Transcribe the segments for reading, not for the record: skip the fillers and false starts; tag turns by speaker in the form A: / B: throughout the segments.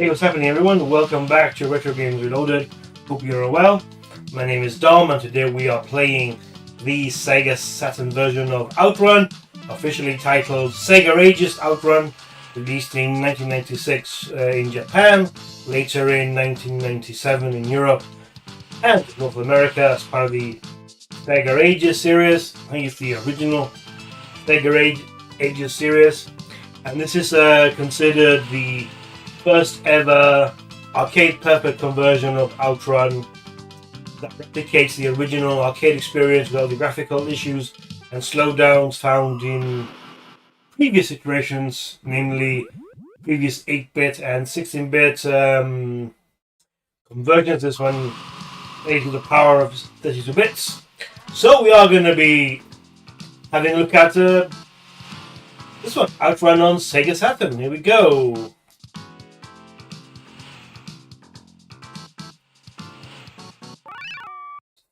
A: Hey, what's happening everyone? Welcome back to Retro Games Reloaded. Hope you're well. My name is Dom and today we are playing the SEGA Saturn version of OutRun, officially titled Sega Ages OutRun, released in 1996 in Japan, later in 1997 in Europe and North America as part of the SEGA Ages series. I think it's the original SEGA Ages series, and this is considered the first ever arcade perfect conversion of OutRun that replicates the original arcade experience without the graphical issues and slowdowns found in previous iterations, namely previous 8-bit and 16-bit conversions. This one made to the power of 32 bits. So we are going to be having a look at this one, OutRun on Sega Saturn. Here we go.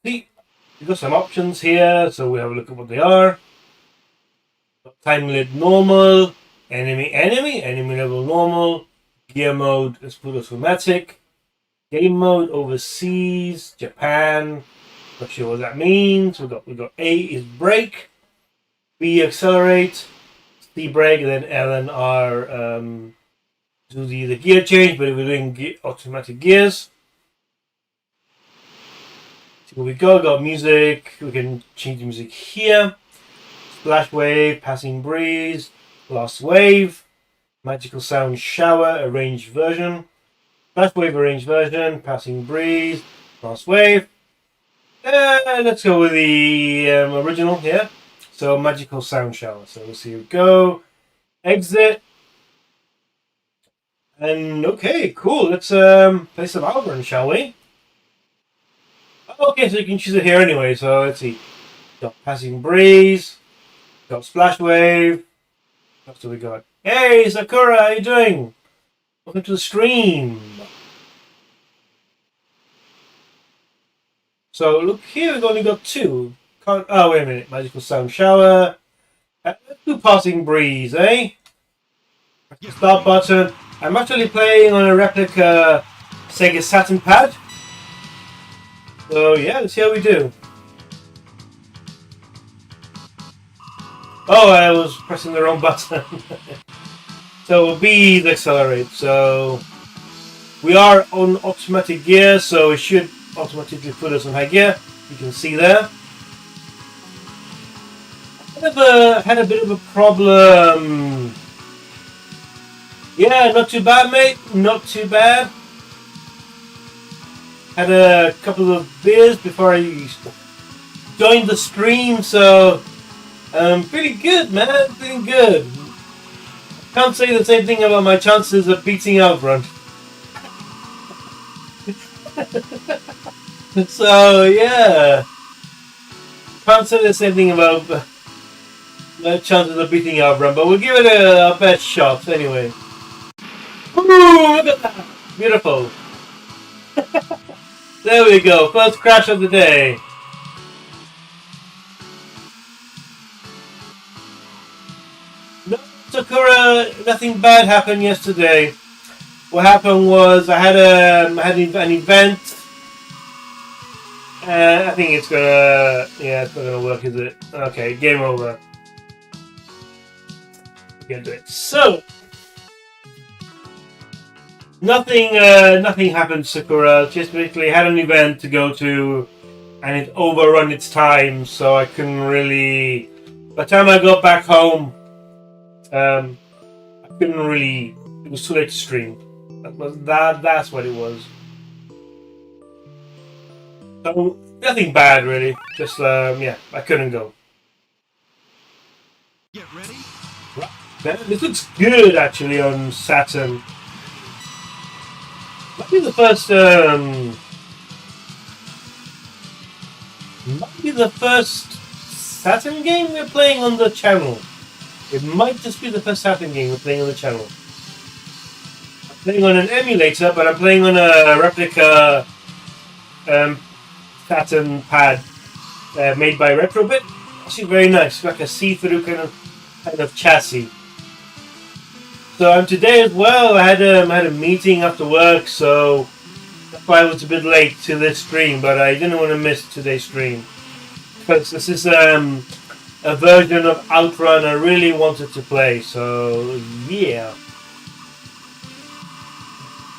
A: See, we've got some options here, so we have a look at what they are. Time limit normal, enemy level normal, gear mode, let's put automatic, game mode overseas, Japan, not sure what that means. We got A is brake, B accelerate, C brake, and then L and R do the gear change, but if we're doing automatic gears. Here we go, got music, we can change the music here. Splash wave, passing breeze, last wave, magical sound shower, arranged version. Splash wave, arranged version, passing breeze, last wave. Let's go with the original here. So magical sound shower. So let's see, here we go. Exit. And okay, cool. Let's play some OutRun, shall we? Okay, so you can choose it here anyway. So let's see. Got passing breeze. Got splash wave. What do we got? Hey Sakura, how you doing? Welcome to the stream. So look here, we've only got two. Oh wait a minute, magical sound shower. Let's do passing breeze, eh? Start button. I'm actually playing on a replica Sega Saturn pad. So yeah, let's see how we do. Oh, I was pressing the wrong button. So B is accelerate. So we are on automatic gear, so it should automatically put us on high gear. You can see there. I've had a bit of a problem. Yeah, not too bad, mate. Not too bad. Had a couple of beers before I joined the stream, so pretty good, man. Pretty good. Can't say the same thing about my chances of beating OutRun. So yeah, can't say the same thing about my chances of beating OutRun, but we'll give it a best shot anyway. Ooh, look at that! Beautiful. There we go, first crash of the day. No, Sakura, nothing bad happened yesterday. What happened was I had an event. I think it's not gonna work, is it? Okay, game over. Get to it. So nothing happened, Sakura. Just basically had an event to go to, and it overrun its time, so I couldn't really. By the time I got back home, I couldn't really. It was too late to stream. That's what it was. So nothing bad really. Just yeah, I couldn't go.
B: Get ready.
A: This looks good actually on Saturn. Might be the first Saturn game we're playing on the channel. It might just be the first Saturn game we're playing on the channel. I'm playing on an emulator, but I'm playing on a replica Saturn pad made by Retrobit. Actually very nice, like a see-through kind of chassis. So today as well, I had a meeting after work, so that's why I was a bit late to this stream. But I didn't want to miss today's stream because this is a version of OutRun I really wanted to play. So yeah.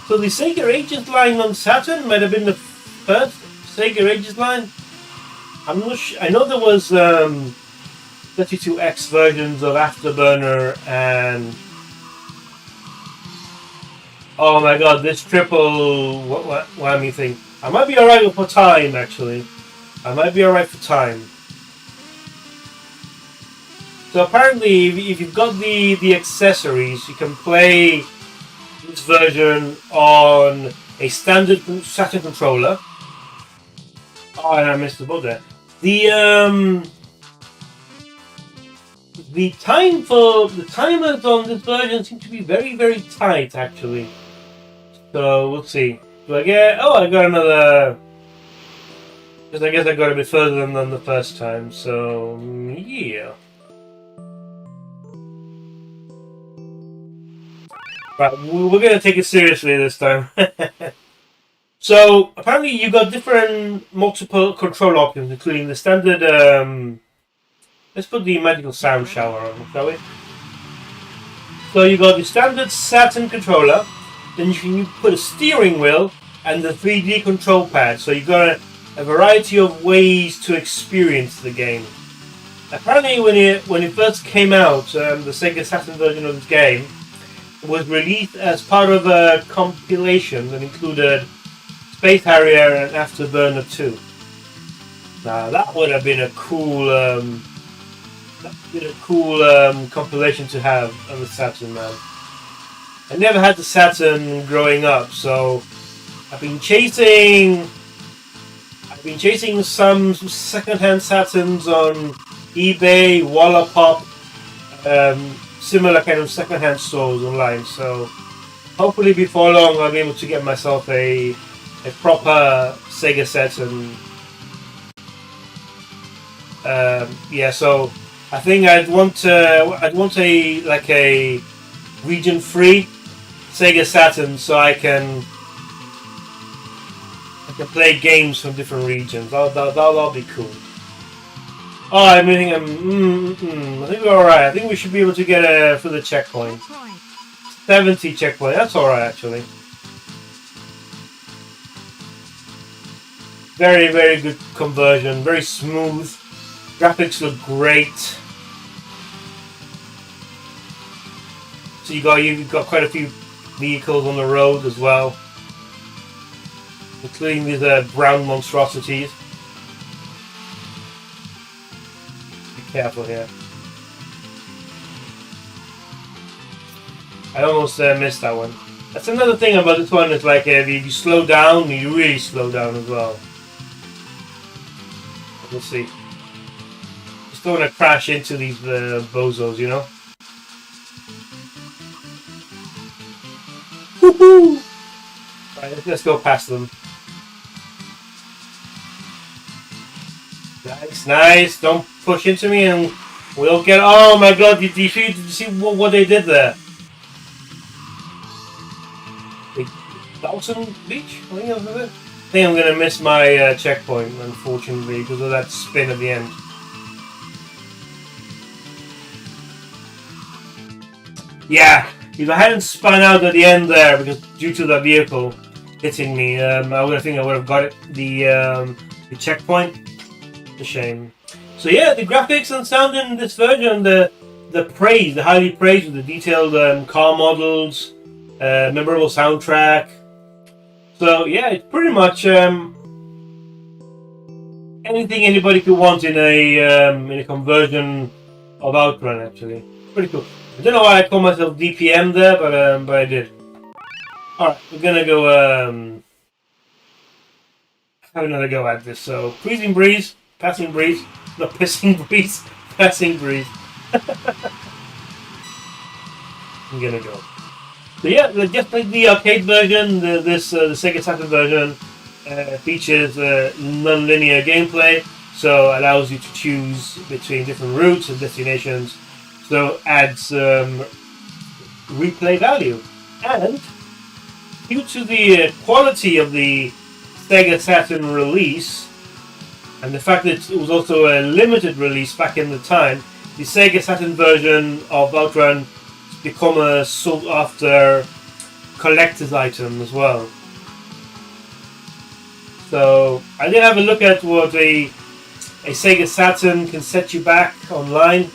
A: So the Sega Ages line on Saturn might have been the first Sega Ages line. I'm not sure. I know there was 32X versions of Afterburner and oh my god, this triple whammy thing. I might be alright for time actually. I might be alright for time. So apparently, if you've got the accessories, you can play this version on a standard Saturn controller. Oh, and I missed the boat there. The timers on this version seem to be very, very tight actually. So we'll see. Do I get? Oh, I got another. Because I guess I got a bit further than the first time. So yeah. Right, we're gonna take it seriously this time. So apparently you got different multiple control options, including the standard. Let's put the magical sound shower on, shall we? So you got the standard Saturn controller, then you can put a steering wheel and the 3D control pad. So you got a variety of ways to experience the game. Apparently, when it first came out, the Sega Saturn version of this game was released as part of a compilation that included Space Harrier and Afterburner 2. Now that would have been a cool, compilation to have on the Saturn, man. I never had the Saturn growing up, so I've been chasing some second-hand Saturns on eBay, Wallapop, similar kind of second-hand stores online. So hopefully before long I'll be able to get myself a proper Sega Saturn. Yeah, so I think I'd want a region-free Sega Saturn so I can play games from different regions. That'll be cool. Oh, I think we're alright. I think we should be able to get for the checkpoint. 70 checkpoint. That's alright actually. Very, very good conversion. Very smooth. Graphics look great. So you've got quite a few vehicles on the road as well, including these brown monstrosities. Be careful here. I almost missed that one. That's another thing about this one. Is like if you slow down, you really slow down as well. We'll see. Just don't want to crash into these bozos, you know. Woohoo! Right, let's go past them. Nice, nice. Don't push into me and we'll get... Oh my god, did you see what they did there? Dawson Beach? I think I'm going to miss my checkpoint, unfortunately, because of that spin at the end. Yeah, if I hadn't spun out at the end there, because due to the vehicle hitting me, I think I would have got it, the checkpoint. A shame. So yeah, the graphics and sound in this version, the highly praised with the detailed car models, memorable soundtrack. So yeah, it's pretty much anything anybody could want in a conversion of OutRun. Actually, pretty cool. I don't know why I call myself DPM there, but I did. All right, we're gonna go have another go at this. So cruising breeze, passing breeze, not pissing breeze, passing breeze. I'm gonna go. So yeah, just like the arcade version, the Sega Saturn version features non-linear gameplay, so allows you to choose between different routes and destinations. So adds replay value. And due to the quality of the Sega Saturn release, and the fact that it was also a limited release back in the time, the Sega Saturn version of OutRun has become a sought-after collector's item as well. So I did have a look at what a Sega Saturn can set you back online,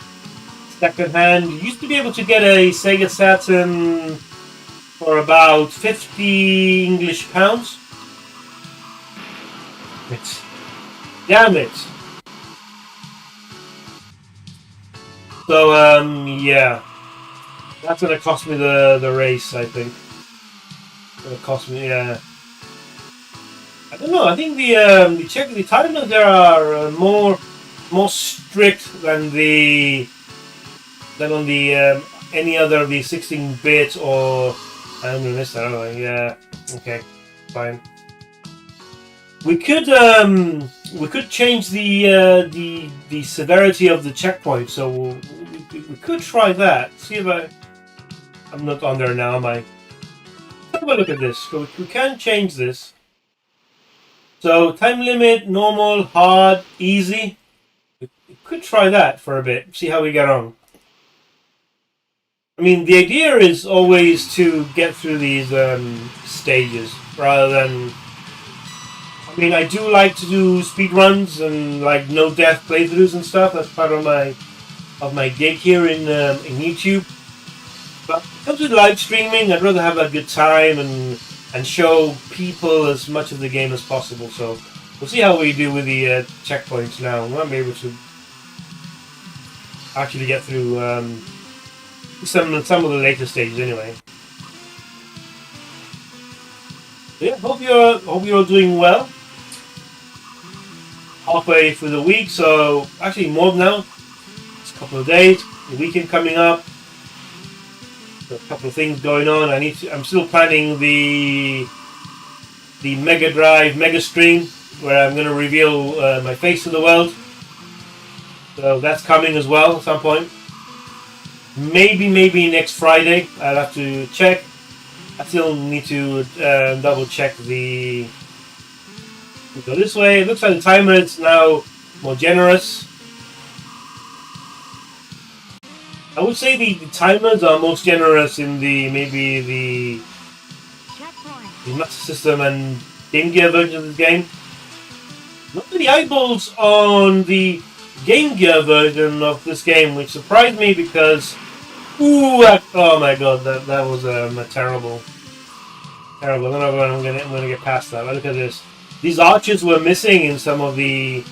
A: second hand. You used to be able to get a Sega Saturn for about 50 English pounds. Damn it! So yeah, that's gonna cost me the race, I think. It's gonna cost me, yeah. I don't know. I think the timers there are more strict than on the any other of the 16-bit or I'm gonna miss that. I don't know. Yeah. Okay. Fine. We could change the severity of the checkpoint. So we could try that. See if I'm not on there now, am I? Let's have a look at this. So we can change this. So time limit, normal, hard, easy. We could try that for a bit. See how we get on. I mean, the idea is always to get through these stages rather than. I mean, I do like to do speed runs and like no death playthroughs and stuff. That's part of my gig here in YouTube. But when it comes to live streaming, I'd rather have a good time and show people as much of the game as possible. So we'll see how we do with the checkpoints now. We might be able to actually get through some of the later stages anyway. So yeah, hope you're doing well. Halfway through the week, so actually more now. It's a couple of days. The weekend coming up. A couple of things going on. I'm still planning the Mega Drive Mega Stream where I'm going to reveal my face to the world. So that's coming as well at some point. Maybe next Friday. I'll have to check. I still need to double check the. We go this way. It looks like the timer is now more generous. I would say the timers are most generous in the Master System and Game Gear version of this game. Not many eyeballs on the Game Gear version of this game, which surprised me because, oh my god, that was terrible. I don't know when I'm gonna get past that. Look at this. These arches were missing in some of the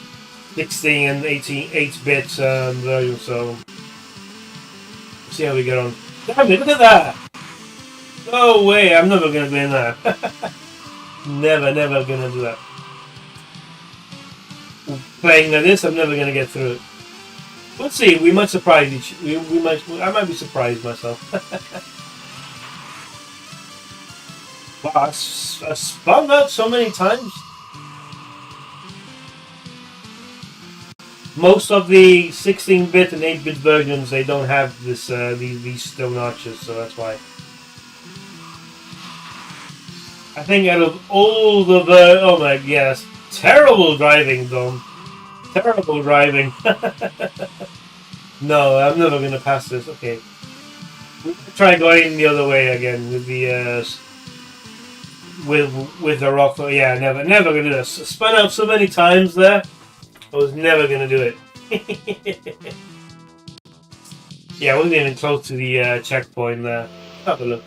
A: 16 and 8-bit versions, so. See how we get on. Damn it, look at that! No way, I'm never gonna be in that. never gonna do that. Playing like this, I'm never gonna get through it. We'll see, we might surprise I might be surprised myself. Wow, I spun out so many times. Most of the 16-bit and 8-bit versions, they don't have this these stone arches, so that's why. I think out of all the oh my yes, terrible driving, Dom. Terrible driving. No, I'm never gonna pass this. Okay, we'll try going the other way again with the with the rock. Yeah, never gonna do this. Spun out so many times there. I was never going to do it. Yeah, I wasn't even close to the checkpoint there. Have a look.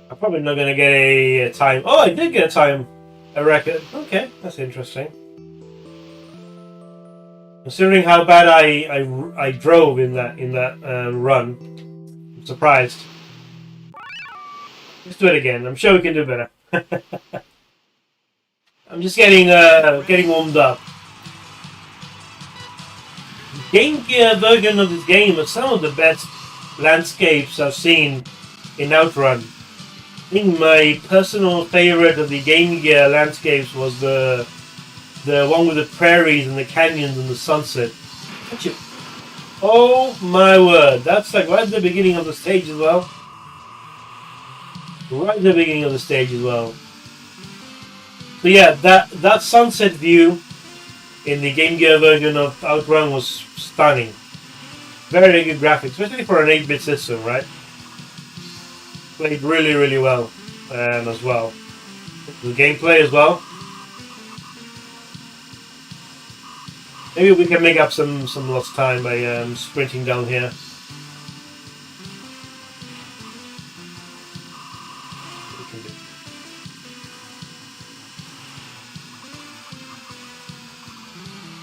A: I'm probably not going to get a time. Oh, I did get a time. A record. Okay, that's interesting. Considering how bad I drove in that run, I'm surprised. Let's do it again. I'm sure we can do better. I'm just getting warmed up. Game Gear version of this game are some of the best landscapes I've seen in OutRun. I think my personal favorite of the Game Gear landscapes was the one with the prairies and the canyons and the sunset. Oh my word, that's like right at the beginning of the stage as well. right at the beginning of the stage as well. So yeah, that sunset view in the Game Gear version of OutRun was stunning. Very good graphics, especially for an 8-bit system, right? Played really, really well as well. The gameplay as well. Maybe we can make up some lost time by sprinting down here.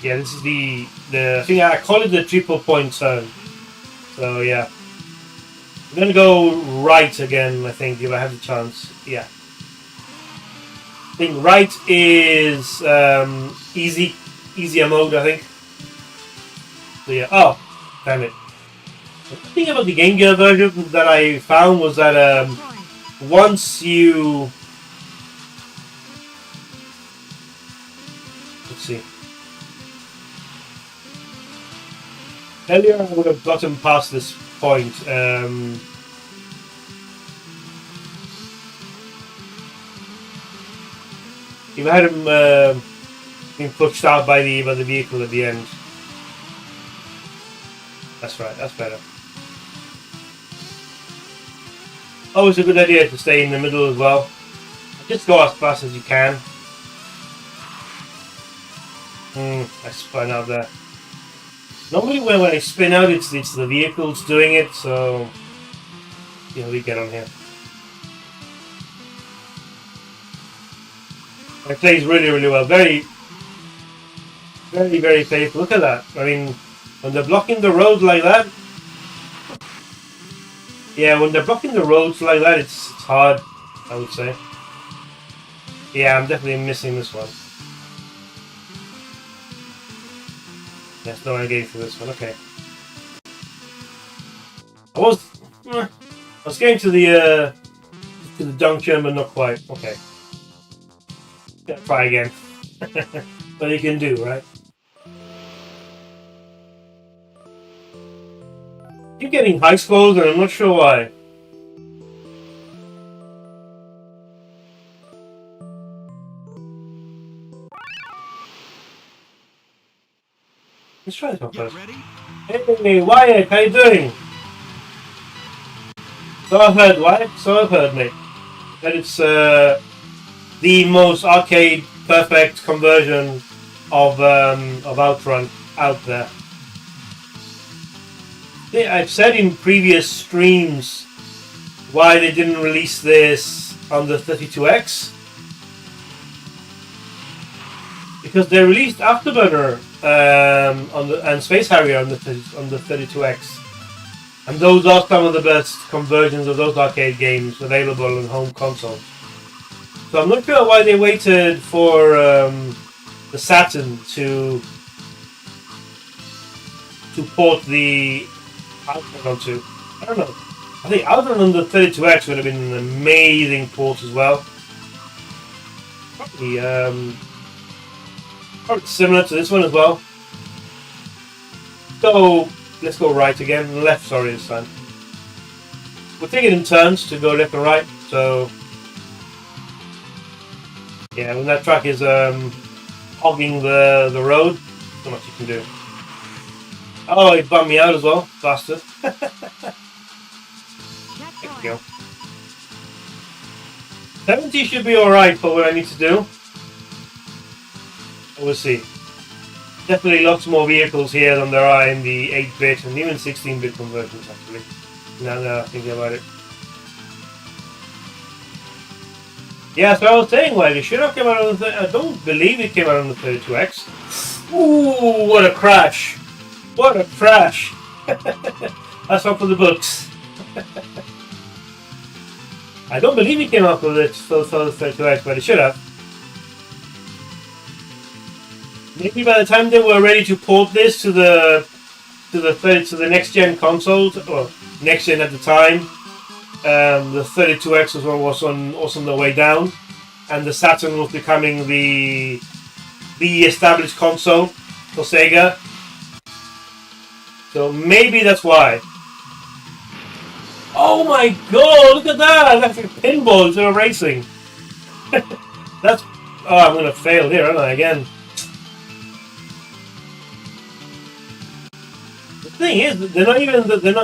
A: Yeah, this is the I think I call it the triple point turn. So yeah, I'm gonna go right again. I think if I have the chance. Yeah, I think right is easier mode. I think. So yeah. Oh, damn it! The thing about the Game Gear version that I found was that once you let's see. Earlier I would have gotten past this point. If I had him being pushed out by the vehicle at the end. That's right, that's better. Always a good idea to stay in the middle as well. Just go as fast as you can. I spun out there. Normally when I spin out, it's the vehicles doing it, so yeah, we get on here. It plays really, really well. Very, very, very playful. Look at that. I mean, when they're blocking the road like that, yeah, when they're blocking the roads like that, it's hard, I would say. Yeah, I'm definitely missing this one. Yes, no, I gave for this one. Okay. I was getting to the junction, but not quite. Okay. Gotta try again. But you can do, right? Keep getting high scores, and I'm not sure why. Let's try this one first. Hey, Wyatt, how you doing? So I've heard, Wyatt. So I've heard, mate. That it's the most arcade perfect conversion of OutRun out there. Yeah, I've said in previous streams why they didn't release this on the 32X. Because they released Afterburner and Space Harrier on the 32X, and those are some of the best conversions of those arcade games available on home consoles. So I'm not sure why they waited for the Saturn to port the OutRun onto. I don't know. I think OutRun on the 32X would have been an amazing port as well. Probably similar to this one as well. So let's go right again. Left, sorry, this time. We'll take it in turns to go left and right. So yeah, when that truck is hogging the road, not much you can do. Oh, it bumped me out as well, bastard. There we go. 70 should be alright for what I need to do. We'll see. Definitely lots more vehicles here than there are in the 8-bit and even 16-bit conversions, actually. Now I'm thinking about it. Yeah, so I was saying, well, it should have come out on the... I don't believe it came out on the 32X. Ooh, what a crash! What a crash! That's one for the books. I don't believe it came out for the 32X, but it should have. Maybe by the time they were ready to port this to the next gen consoles, or next gen at the time, the 32X was on the way down, and the Saturn was becoming the established console for Sega. So maybe that's why. Oh my god, look at that! That's like pinball instead of racing. That's... Oh, I'm gonna fail here, aren't I, again? The thing is, they're not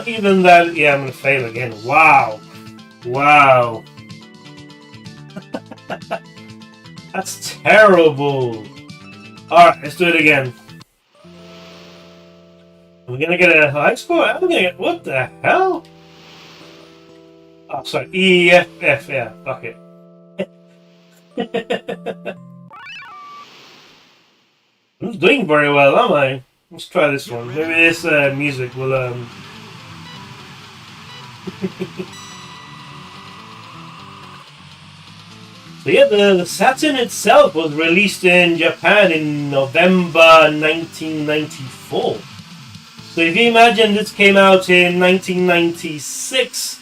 A: even that... Yeah, I'm gonna fail again. Wow. Wow. That's terrible. Alright, let's do it again. We're gonna get a high score? I'm gonna get... What the hell? Oh, sorry. E, F, F, yeah. Fuck it. I'm not doing very well, am I? Let's try this one. Maybe this music will, So yeah, the Saturn itself was released in Japan in November 1994. So if you imagine this came out in 1996,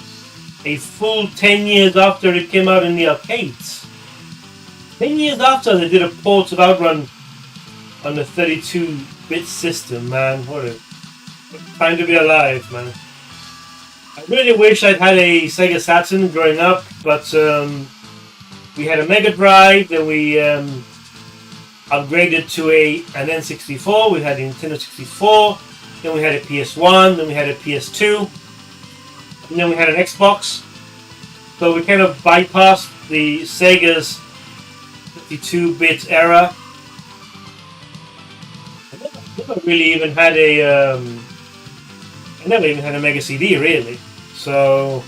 A: a full 10 years after it came out in the arcades. 10 years after they did a port of OutRun on the 32-bit system, man. What a time to be alive, man. I really wish I'd had a SEGA Saturn growing up, but we had a Mega Drive, then we upgraded to an N64, we had a Nintendo 64, then we had a PS1, then we had a PS2, and then we had an Xbox. So we kind of bypassed the Sega's 52-bit era. I never really even had a I never even had a Mega CD, really. So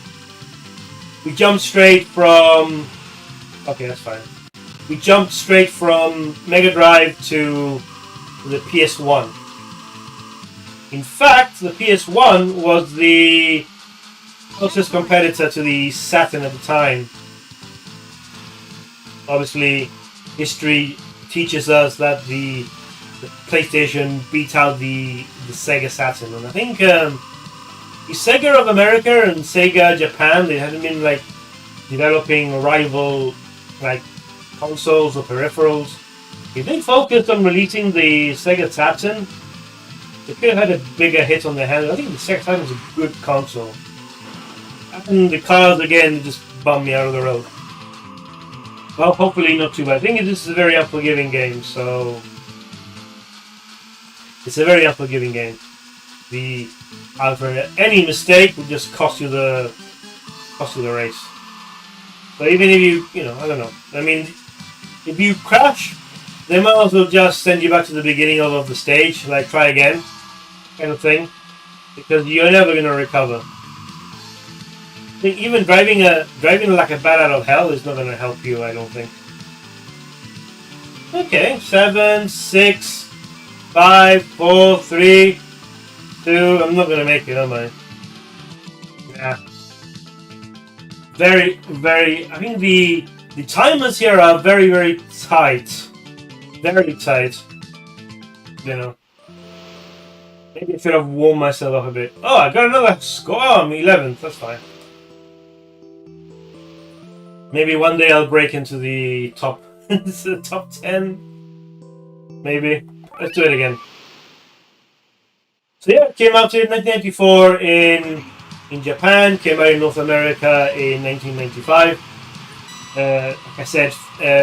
A: we jumped straight from... Okay, that's fine. We jumped straight from Mega Drive to the PS1. In fact, the PS1 was the closest competitor to the Saturn at the time. Obviously, history teaches us that the PlayStation beat out the Sega Saturn, and I think the Sega of America and Sega Japan, they hadn't been like developing rival like consoles or peripherals. If they focused on releasing the Sega Saturn, they could have had a bigger hit on their hands. I think the Sega Saturn was a good console. And the cars again just bummed me out of the road. Well, hopefully not too bad. I think this is a very unforgiving game, so it's a very unforgiving game. The any mistake would just cost you the race. But even if you know, I don't know. I mean, if you crash, they might as well just send you back to the beginning of the stage, like try again, kind of thing, because you're never gonna recover. I think even driving like a bat out of hell is not gonna help you. I don't think. Okay, 7, 6, 5, 4, 3, 2. I'm not gonna make it, am I? Yeah. Very, very. I think the timers here are very, very tight. Very tight. You know. Maybe I should have warmed myself up a bit. Oh, I got another score. Oh, I'm 11th. That's fine. Maybe one day I'll break into the top, the top 10. Maybe. Let's do it again. So yeah, it came out in 1994 in Japan, came out in North America in 1995. Like I said,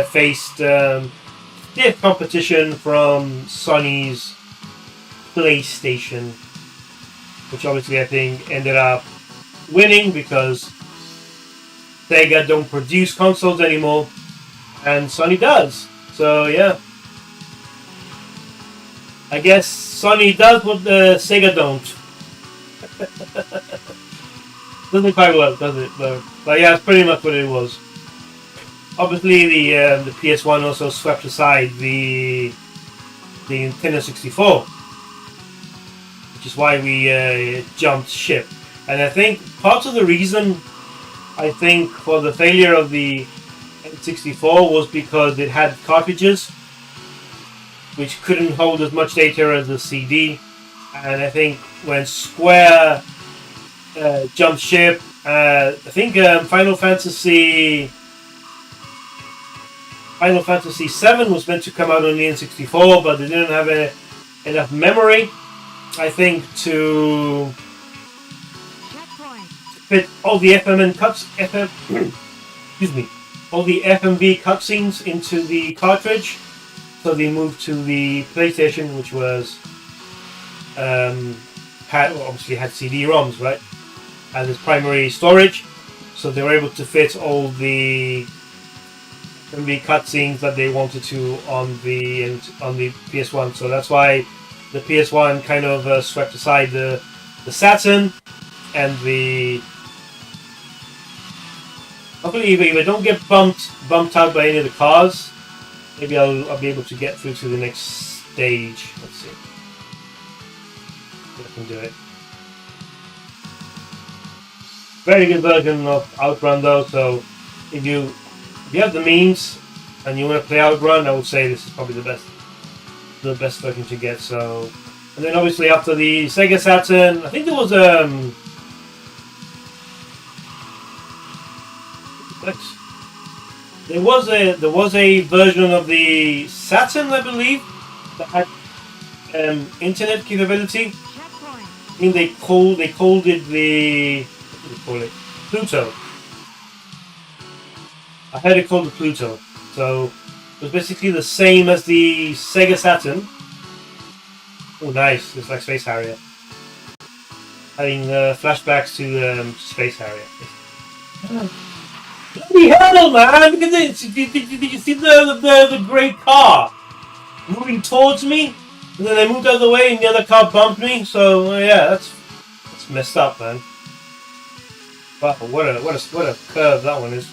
A: faced stiff competition from Sony's PlayStation, which obviously I think ended up winning because Sega don't produce consoles anymore, and Sony does. So yeah, I guess Sony does what Sega don't. Doesn't quite work, does it? But yeah, it's pretty much what it was. Obviously, the PS1 also swept aside the Nintendo 64, which is why we jumped ship. And I think part of the reason, for the failure of the N64 was because it had cartridges which couldn't hold as much data as the CD. And I think when Square jumped ship, I think Final Fantasy VII was meant to come out on the N64, but they didn't have enough memory, I think, to fit all the excuse me, all the FMV cutscenes into the cartridge. So they moved to the PlayStation, which was obviously had CD-ROMs, right, as its primary storage. So they were able to fit all the FMV cutscenes that they wanted to on the PS1. So that's why the PS1 kind of swept aside the Saturn and the. Hopefully, if I don't get bumped out by any of the cars, maybe I'll be able to get through to the next stage. Let's see if I can do it. Very good version of OutRun though. So if you have the means and you want to play OutRun, I would say this is probably the best version to get. So, and then obviously after the Sega Saturn, I think there was there was a version of the Saturn, I believe, that had internet capability. I think they called it the, what do they call it? Pluto. I heard it called the Pluto. So it was basically the same as the Sega Saturn. Oh, nice! It's like Space Harrier. Having flashbacks to Space Harrier. Bloody hell, man! Look at this! Did you see the grey car moving towards me? And then I moved out of the way and the other car bumped me, so yeah, that's messed up, man. Wow, what a curve that one is.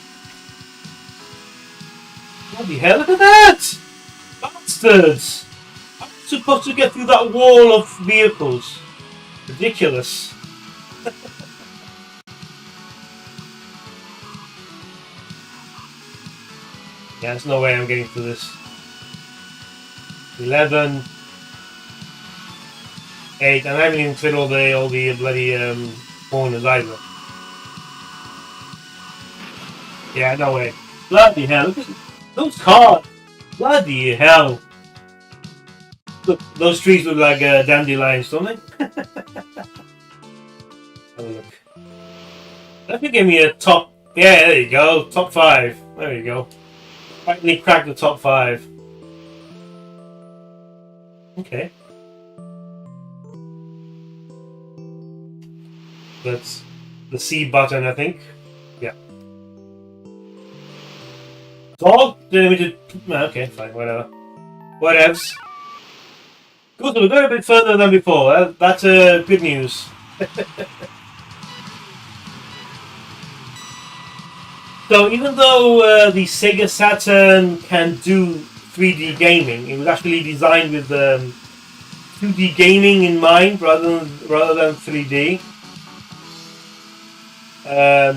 A: Bloody hell, look at that! Bastards! I'm supposed to get through that wall of vehicles. Ridiculous. Yeah, there's no way I'm getting through this. 11, 8, and I haven't even cleared all the bloody corners either. Yeah, no way. Bloody hell! Look at those cars. Bloody hell! Look, those trees look like dandelions, don't they? Have a look. That could give me a top. Yeah, there you go. Top 5. There you go. Finally cracked the top 5. Okay. That's the C button, I think. Yeah. Dog? Didn't mean to. Okay, fine, whatever. Whatevs. Good, so we're going a bit further than before. That's good news. So even though the Sega Saturn can do 3D gaming, it was actually designed with 2D gaming in mind rather than 3D.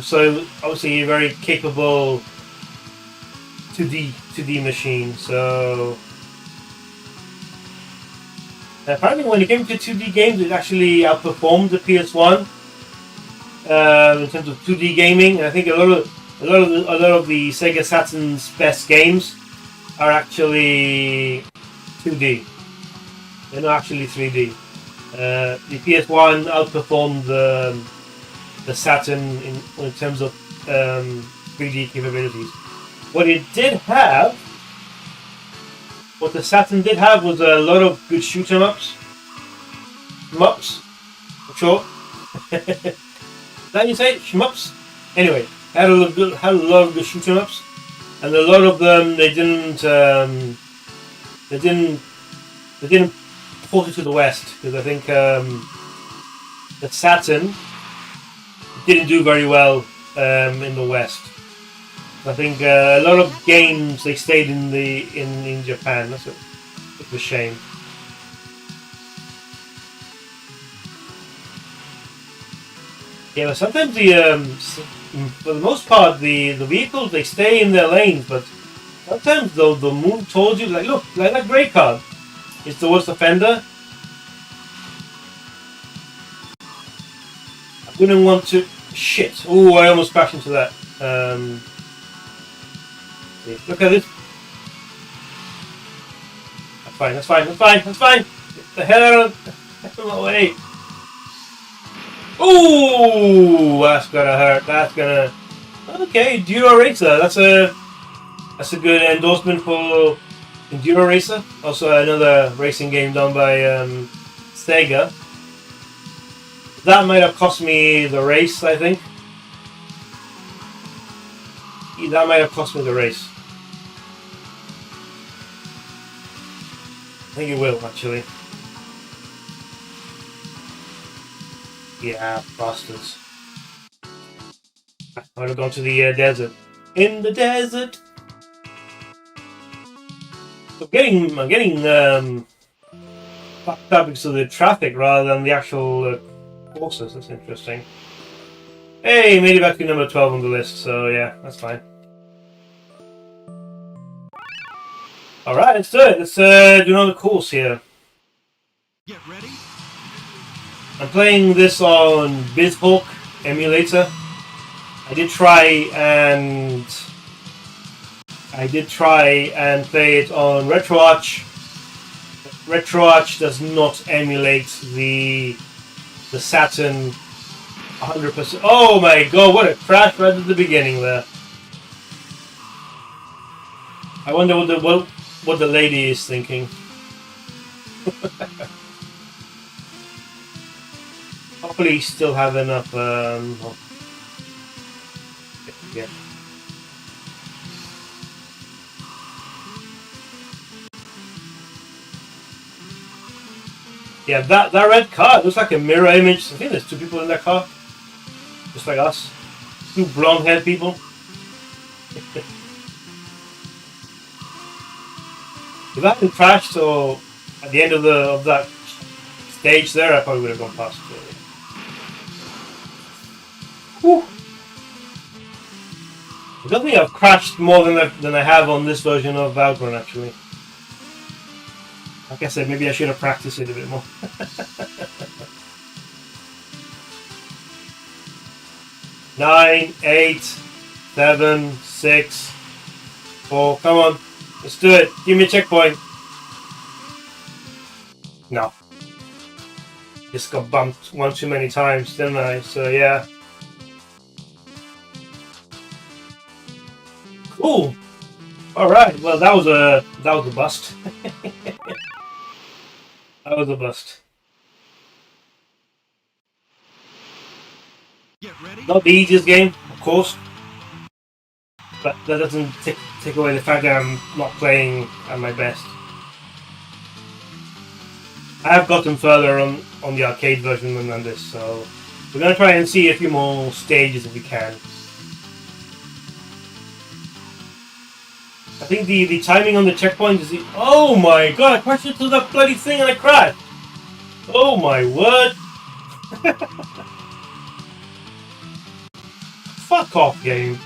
A: So obviously a very capable 2D machine. So apparently when it came to 2D games, it actually outperformed the PS1 in terms of 2D gaming. And I think a lot of the Sega Saturn's best games are actually 2D. They're not actually 3D. The PS1 outperformed the Saturn in terms of 3D capabilities. What the Saturn did have was a lot of good shoot 'em ups. Shmups? Sure. That you say? Shmups? Anyway, had a lot of good shoot 'em ups, and a lot of them they didn't port it to the West, because I think the Saturn didn't do very well in the West. I think a lot of games they stayed in Japan. That's a shame. Yeah, but sometimes for the most part the vehicles they stay in their lanes, but sometimes they'll move towards you. Like look, like that grey car. It's towards the fender. I wouldn't want to. Shit! Oh, I almost crashed into that. Look at this. That's fine. Get the hell out of my way. Ooh, that's gonna hurt. That's gonna. Okay, Enduro Racer. That's a good endorsement for Enduro Racer. Also, another racing game done by Sega. That might have cost me the race, I think. That might have cost me the race. I think it will, actually. Yeah, bastards. I would have gone to the desert. In the desert. I'm getting fucked up because of the traffic rather than the actual courses. That's interesting. Hey, made it back to number 12 on the list, so yeah, that's fine. Alright, let's do it. Let's do another course here.
B: Get ready.
A: I'm playing this on BizHawk emulator. I did try and play it on RetroArch. RetroArch does not emulate the Saturn 100%. Oh my god, what a crash right at the beginning there. I wonder what the lady is thinking. Hopefully still have enough yeah. Yeah, that red car looks like a mirror image. I think there's two people in that car. Just like us. Two blonde haired people. If I hadn't crashed or at the end of that stage there, I probably would have gone past it. Whew. I don't think I've crashed more than I have on this version of OutRun, actually. Like I said, maybe I should have practiced it a bit more. 9, 8, 7, 6, 4. Come on, let's do it. Give me a checkpoint. No. Just got bumped one too many times, didn't I? So yeah. Cool. All right. Well, that was a bust. That was a bust.
B: Get ready.
A: Not the easiest game, of course, but that doesn't take away the fact that I'm not playing at my best. I have gotten further on the arcade version than this, so we're gonna try and see a few more stages if we can. I think the timing on the checkpoint is oh my god! I crashed into that bloody thing and I crashed. Oh my word! Fuck off, game.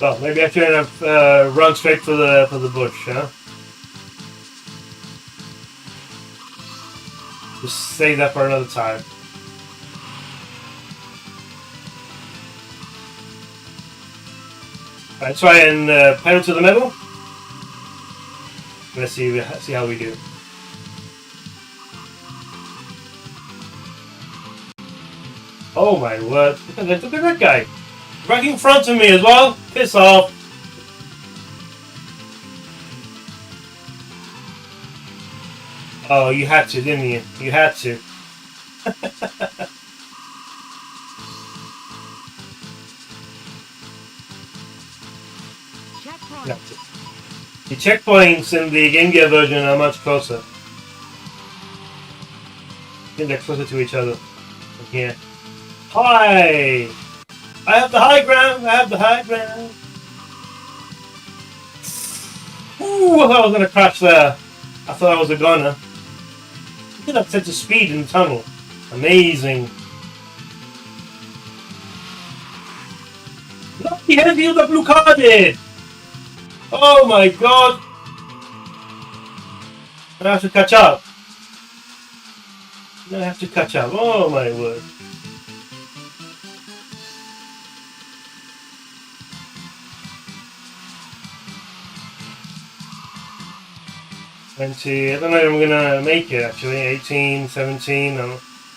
A: Well, maybe I should have run straight for the bush, huh? Just save that for another time. Alright, try and pedal to the metal. Let's see how we do. Oh my word! Look at that guy, right in front of me as well. Piss off! Oh, you had to, didn't you? You had to.
B: Checkpoint.
A: The checkpoints in the Game Gear version are much closer. I think they're closer to each other from here. Hi! I have the high ground! I have the high ground! Ooh, I thought I was gonna crash there. I thought I was a goner. Look at that sense of speed in the tunnel. Amazing. Look, he had the blue carded! Oh my god! I have to catch up. I have to catch up. Oh my word. 20, I don't know if I'm gonna make it actually. 18, 17.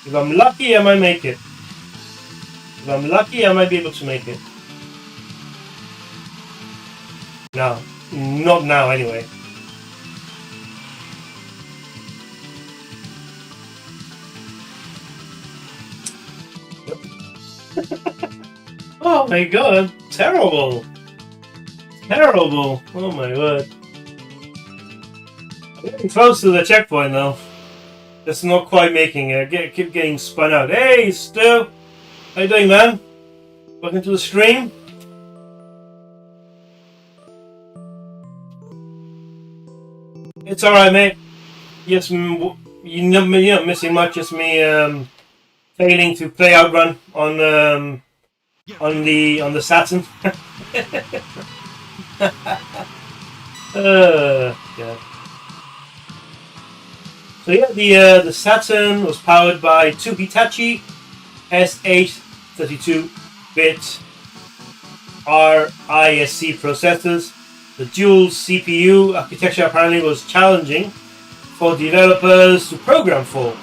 A: If I'm lucky, I might make it. If I'm lucky, I might be able to make it. No, not now anyway. Oh my god, terrible! Terrible! Oh my word. I'm getting close to the checkpoint though. Just not quite making it. Keep getting spun out. Hey, Stu! How you doing, man? Welcome to the stream. It's alright, mate. Yes, you're not missing much. Just me failing to play OutRun on the Saturn. Yeah. So yeah, the Saturn was powered by two Hitachi S8 32-bit RISC processors. The dual CPU architecture apparently was challenging for developers to program for,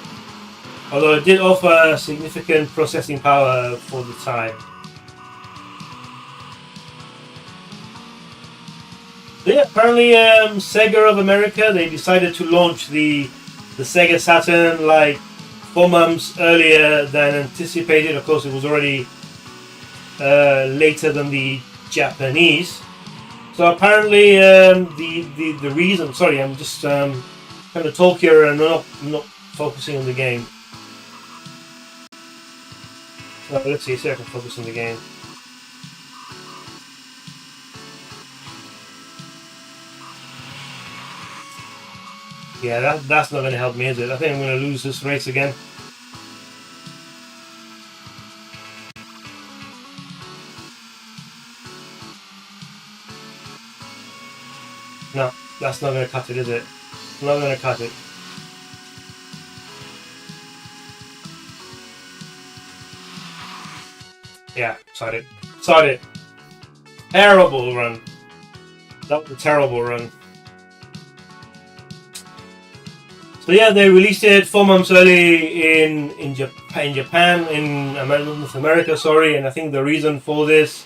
A: although it did offer significant processing power for the time. So yeah, apparently Sega of America, they decided to launch the SEGA Saturn like 4 months earlier than anticipated. Of course, it was already later than the Japanese. So apparently the reason... Sorry, I'm just trying to talk here and not focusing on the game. So let's see if I can focus on the game. Yeah, that's not going to help me, is it? I think I'm going to lose this race again. No, that's not going to cut it, is it? Not going to cut it. Yeah, sorted it. Sorted it. Terrible run. That was a terrible run. So yeah, they released it 4 months early in Japan, in North America, sorry, and I think the reason for this...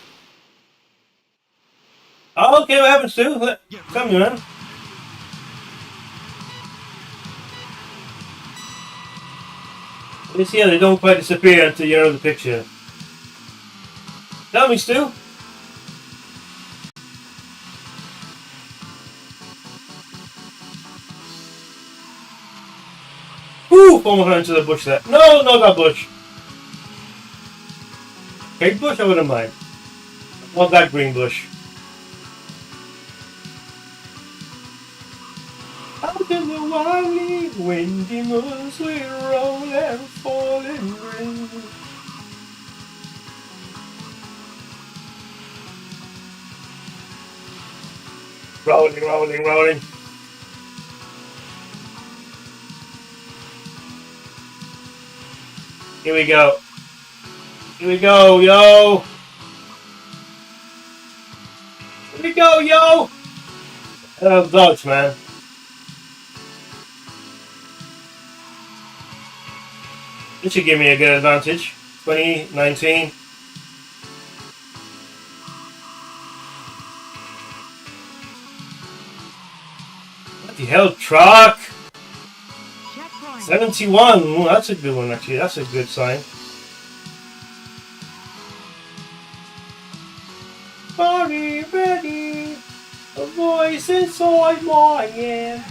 A: Oh, okay, what happens to? Tell me, man. You see how they don't quite disappear until you're out of the picture. Tell me, Stu. Ooh, almost ran into the bush there. No, not that bush. Great bush, I wouldn't mind. Not that green bush. Out in the wily, windy moons we roll and fall in rain. Rolling, rolling, rolling. Here we go. Here we go, yo. Here we go, yo. Dodge, man. This should give me a good advantage. 2019. What the hell, truck? 71. Ooh, that's a good one, actually. That's a good sign. Body ready. A voice inside my ear.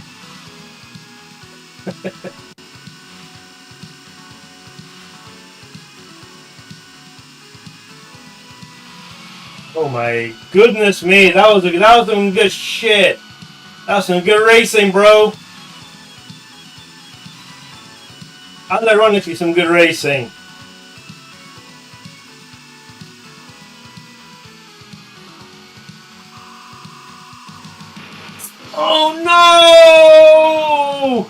A: Oh my goodness me! That was some good shit. That was some good racing, bro. Unironically, some good racing. Oh no!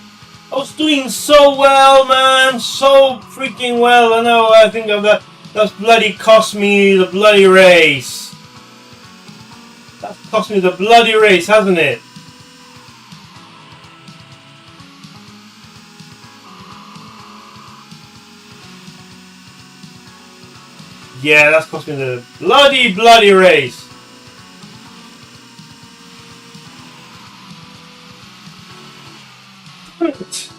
A: I was doing so well, man. So freaking well. I know. I think of that. That's bloody cost me the bloody race. That's cost me the bloody race, hasn't it? Yeah, that's cost me the bloody race. Damn it!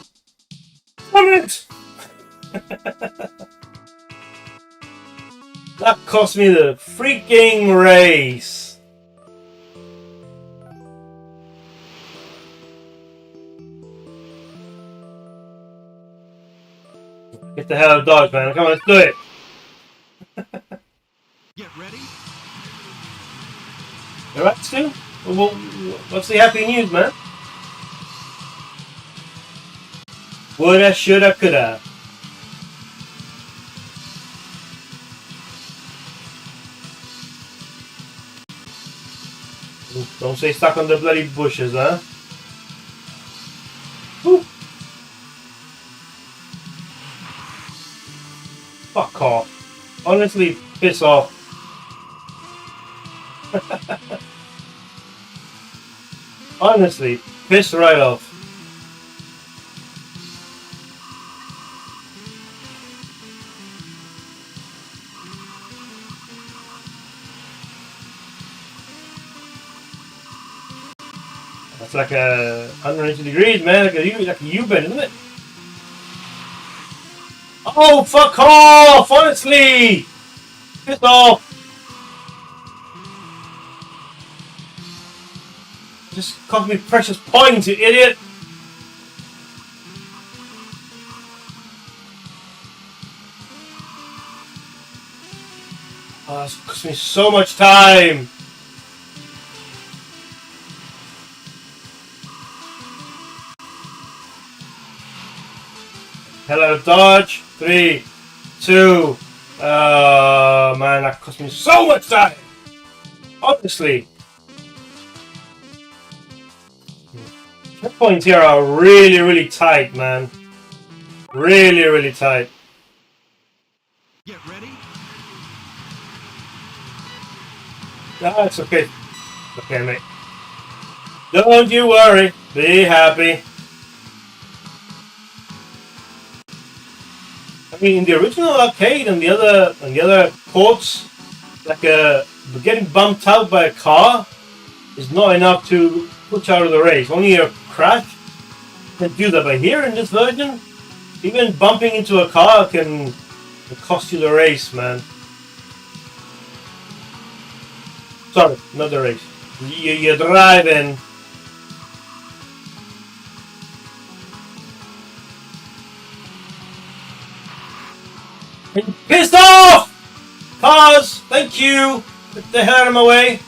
A: Damn it! That cost me the freaking race. Get the hell out of dodge, man. Come on, let's do it.
B: Get ready.
A: Alright, Stu? Well, what's the happy news, man? Woulda, shoulda, coulda. Don't stay stuck on the bloody bushes, huh? Woo. Fuck off. Honestly, piss off. Honestly, piss right off. That's like a 180 degrees, man. Like a U-bend, isn't it? Oh, fuck off! Honestly! Piss off! Just cost me precious points, you idiot! Oh, that's cost me so much time! Hell out of dodge. 3, 2. Man, that cost me so much time! Honestly. Checkpoints here are really tight, man. Really tight.
B: Get ready.
A: That's okay. Okay, mate. Don't you worry. Be happy. I mean, in the original arcade and the other ports, like getting bumped out by a car is not enough to put you out of the race. Only a crash can do that. But here in this version, even bumping into a car can cost you the race, man. Sorry, not the race. You're driving. Pissed off! Cars, thank you! Get the hell out of my way.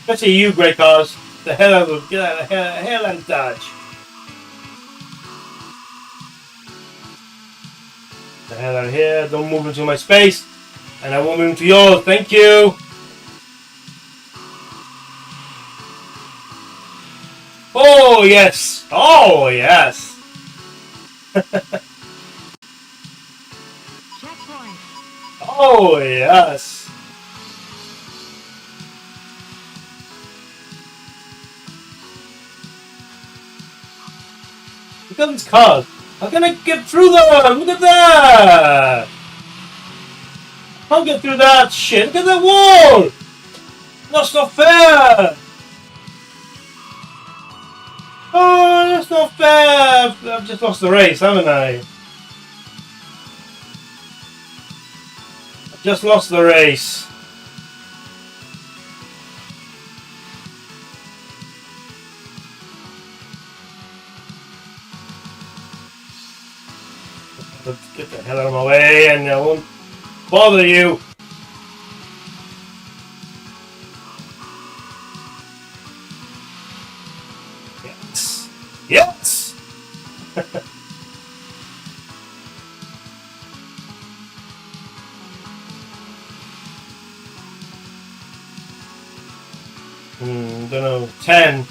A: Especially you, grey cars. The hell out of get out of hell out of Dodge. The hell out of here. Don't move into my space. And I won't move into yours. Thank you. Oh yes! Oh yes!
C: Checkpoint.
A: Oh yes! Look at these cars! How can I get through them? Look at that! I can't get through that shit! Look at that wall! That's not fair! Oh, that's not fair! I've just lost the race, haven't I? I've just lost the race. Get the hell out of my way and I won't bother you. Yes! Yes! Don't know. 10.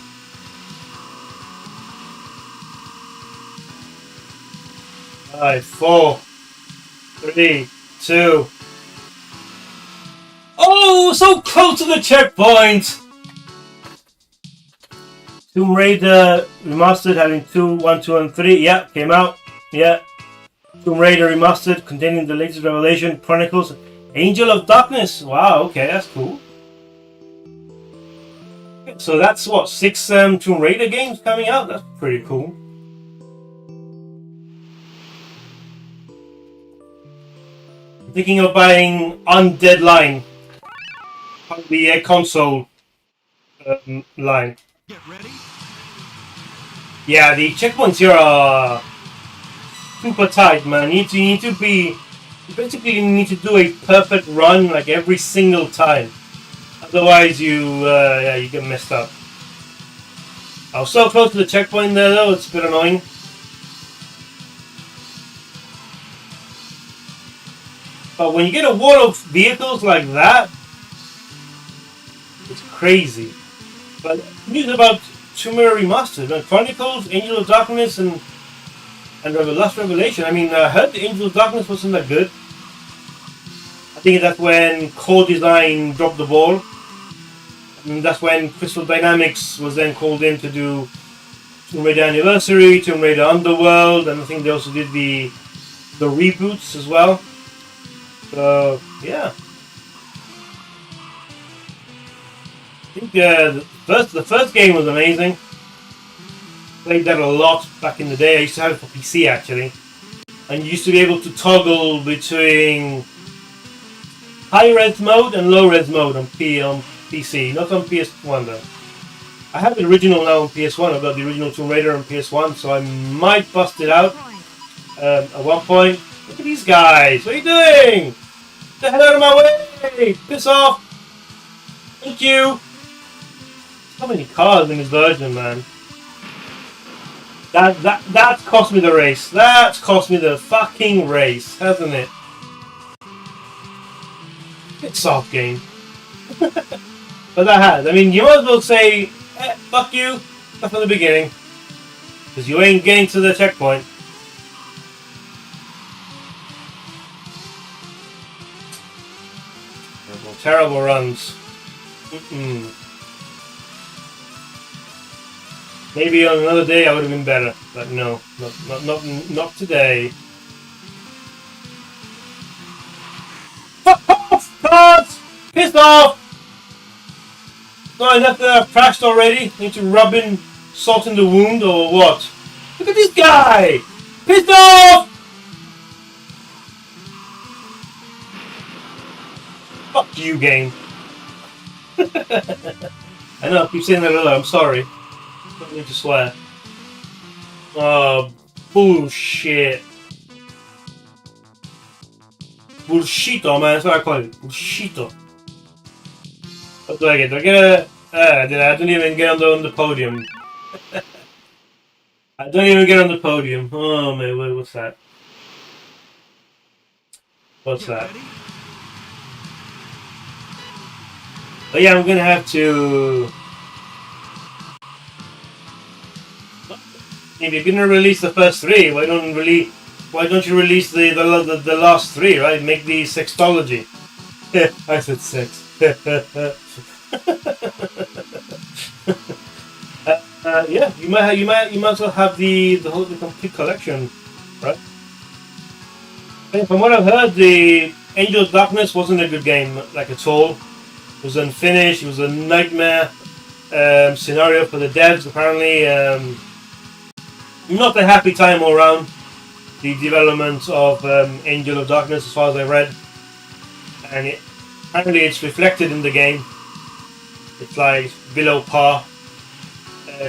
A: Five, 4, 3, 2. Oh, so close to the checkpoint! Tomb Raider Remastered having 2, 1, 2, and 3. Yeah, came out. Yeah. Tomb Raider Remastered, containing the latest Revelation Chronicles, Angel of Darkness. Wow, okay, that's cool. So that's what, 6 Tomb Raider games coming out? That's pretty cool. I'm thinking of buying Undead Line, the console line.
B: Get ready.
A: Yeah, the checkpoints here are super tight, man. You basically need to do a perfect run like every single time. Otherwise, you get messed up. I was so close to the checkpoint there, though. It's a bit annoying. But when you get a wall of vehicles like that, it's crazy. But news about Tomb Raider Remastered, Chronicles, Angel of Darkness, and Last Revelation. I mean, I heard the Angel of Darkness wasn't that good. I think that's when Core Design dropped the ball. And that's when Crystal Dynamics was then called in to do Tomb Raider Anniversary, Tomb Raider Underworld, and I think they also did the reboots as well. So, yeah. I think the first game was amazing. Played that a lot back in the day. I used to have it for PC actually. And you used to be able to toggle between high res mode and low res mode on PC, not on PS1 though. I have the original now on PS1. I've got the original Tomb Raider on PS1, so I might bust it out at one point. Look at these guys. What are you doing? Get the hell out of my way! Piss off! Thank you! So many cars in this version, man. That's cost me the race. That's cost me the fucking race, hasn't it? It's soft game. But that has. I mean, you might as well say, fuck you, stuff from the beginning. Because you ain't getting to the checkpoint. Terrible runs. Maybe on another day I would have been better, but no, not today. Fuck off, cards! Pissed off! Not enough that I've crashed already. Need to rub in salt in the wound or what? Look at this guy! Pissed off! Fuck you, game. I know, I keep saying that a lot, I'm sorry. Don't need to swear. Oh, bullshit. Bullshito, man, that's what I call it. Bullshito. What do I get? Do I get a... I don't even get on the podium. I don't even get on the podium. Oh, man, what's that? What's that? But yeah, I'm gonna have to... If you're gonna release the first 3, why don't you release the last 3, right? Make the sextology. I said sex. Yeah, you might as well have the complete collection, right? And from what I've heard, the Angel of Darkness wasn't a good game, like at all. It was unfinished. It was a nightmare scenario for the devs. Apparently, not a happy time all around. The development of Angel of Darkness, as far as I read, and apparently it's reflected in the game. It's like below par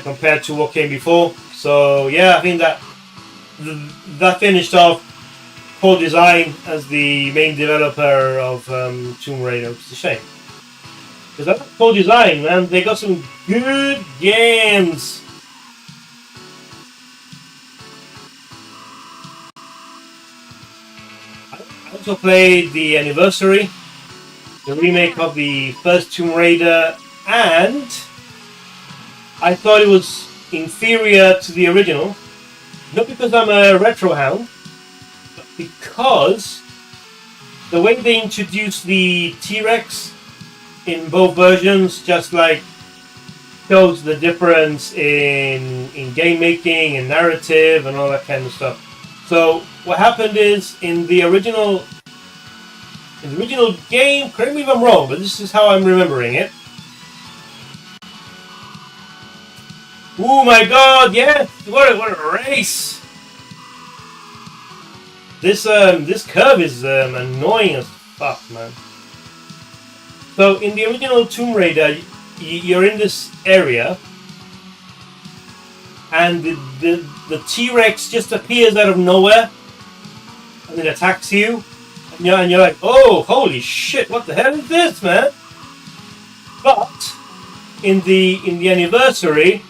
A: compared to what came before. So yeah, I think that finished off Core Design as the main developer of Tomb Raider, which is a shame. Because that Core Design, man, they got some good games. I also played the Anniversary, the remake of the first Tomb Raider, and I thought it was inferior to the original. Not because I'm a retro hound, but because the way they introduced the T-Rex in both versions just like shows the difference in game making and narrative and all that kind of stuff. So what happened is in the original game, correct me if I'm wrong, but this is how I'm remembering it. Oh my god, yes! What a race! This curve is annoying as fuck, man. So in the original Tomb Raider, you're in this area, and the T-Rex just appears out of nowhere, and it attacks you, and you're like, oh, holy shit, what the hell is this, man? But in the anniversary,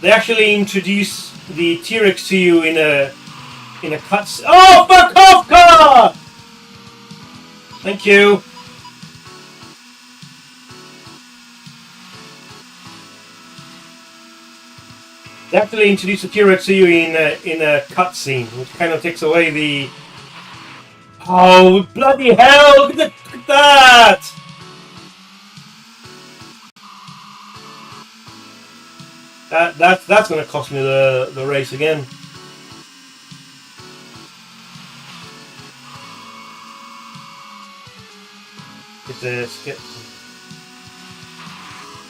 A: they actually introduce the T-Rex to you in a cut. Oh, fuck off, car! Thank you. They actually introduce the T-Rex to you in a cutscene, which kind of takes away the. Oh bloody hell! Look at that! That's gonna cost me the race again. Get this.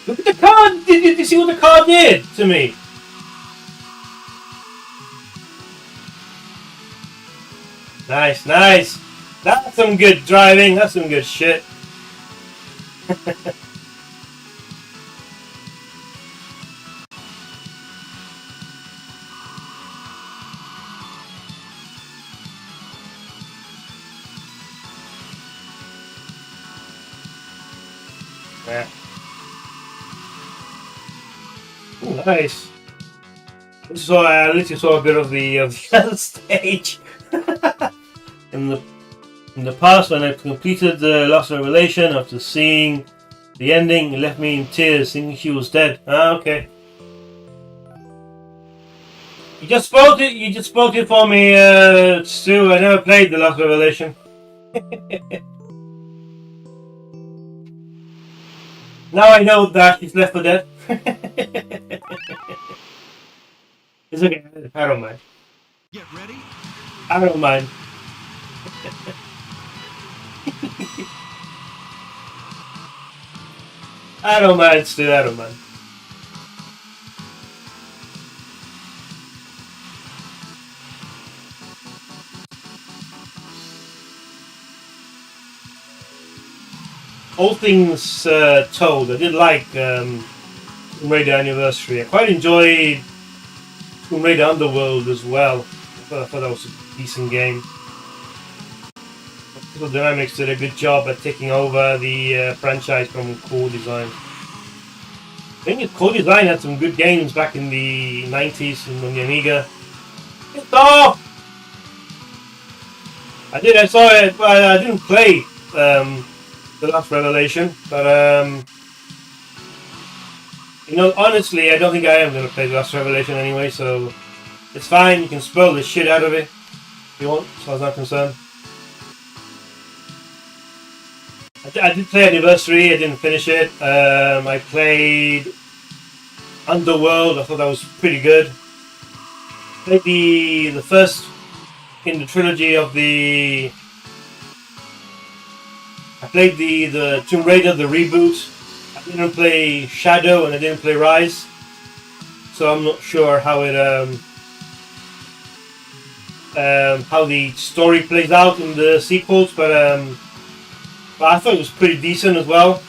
A: Look at the car! Did you see what the car did to me? Nice, nice. That's some good driving. That's some good shit. Yeah. Ooh, nice. So at least you saw a bit of the other stage. In the past, when I completed the Lost Revelation, after seeing the ending, it left me in tears, thinking she was dead. Ah, okay. You just spoke it. You just spoke it for me, Stu. I never played the Lost Revelation. Now I know that she's left for dead. It's okay. I don't mind.
B: Get ready.
A: I don't mind. I don't mind, Stu. I don't mind. All things told, I did like Tomb Raider Anniversary. I quite enjoyed Tomb Raider Underworld as well. I thought that was a decent game. Crystal Dynamics did a good job at taking over the franchise from Core Design. I think Core Design had some good games back in the 90s and on the Amiga. Get off! I saw it, but I didn't play the Last Revelation. But you know, honestly, I don't think I am going to play the Last Revelation anyway, so it's fine. You can spoil the shit out of it if you want, as far as I'm concerned. I did play Anniversary. I didn't finish it. I played Underworld. I thought that was pretty good. Played the first in the trilogy of the. I played the Tomb Raider, the reboot. I didn't play Shadow and I didn't play Rise, so I'm not sure how it how the story plays out in the sequels, but I thought it was pretty decent as well.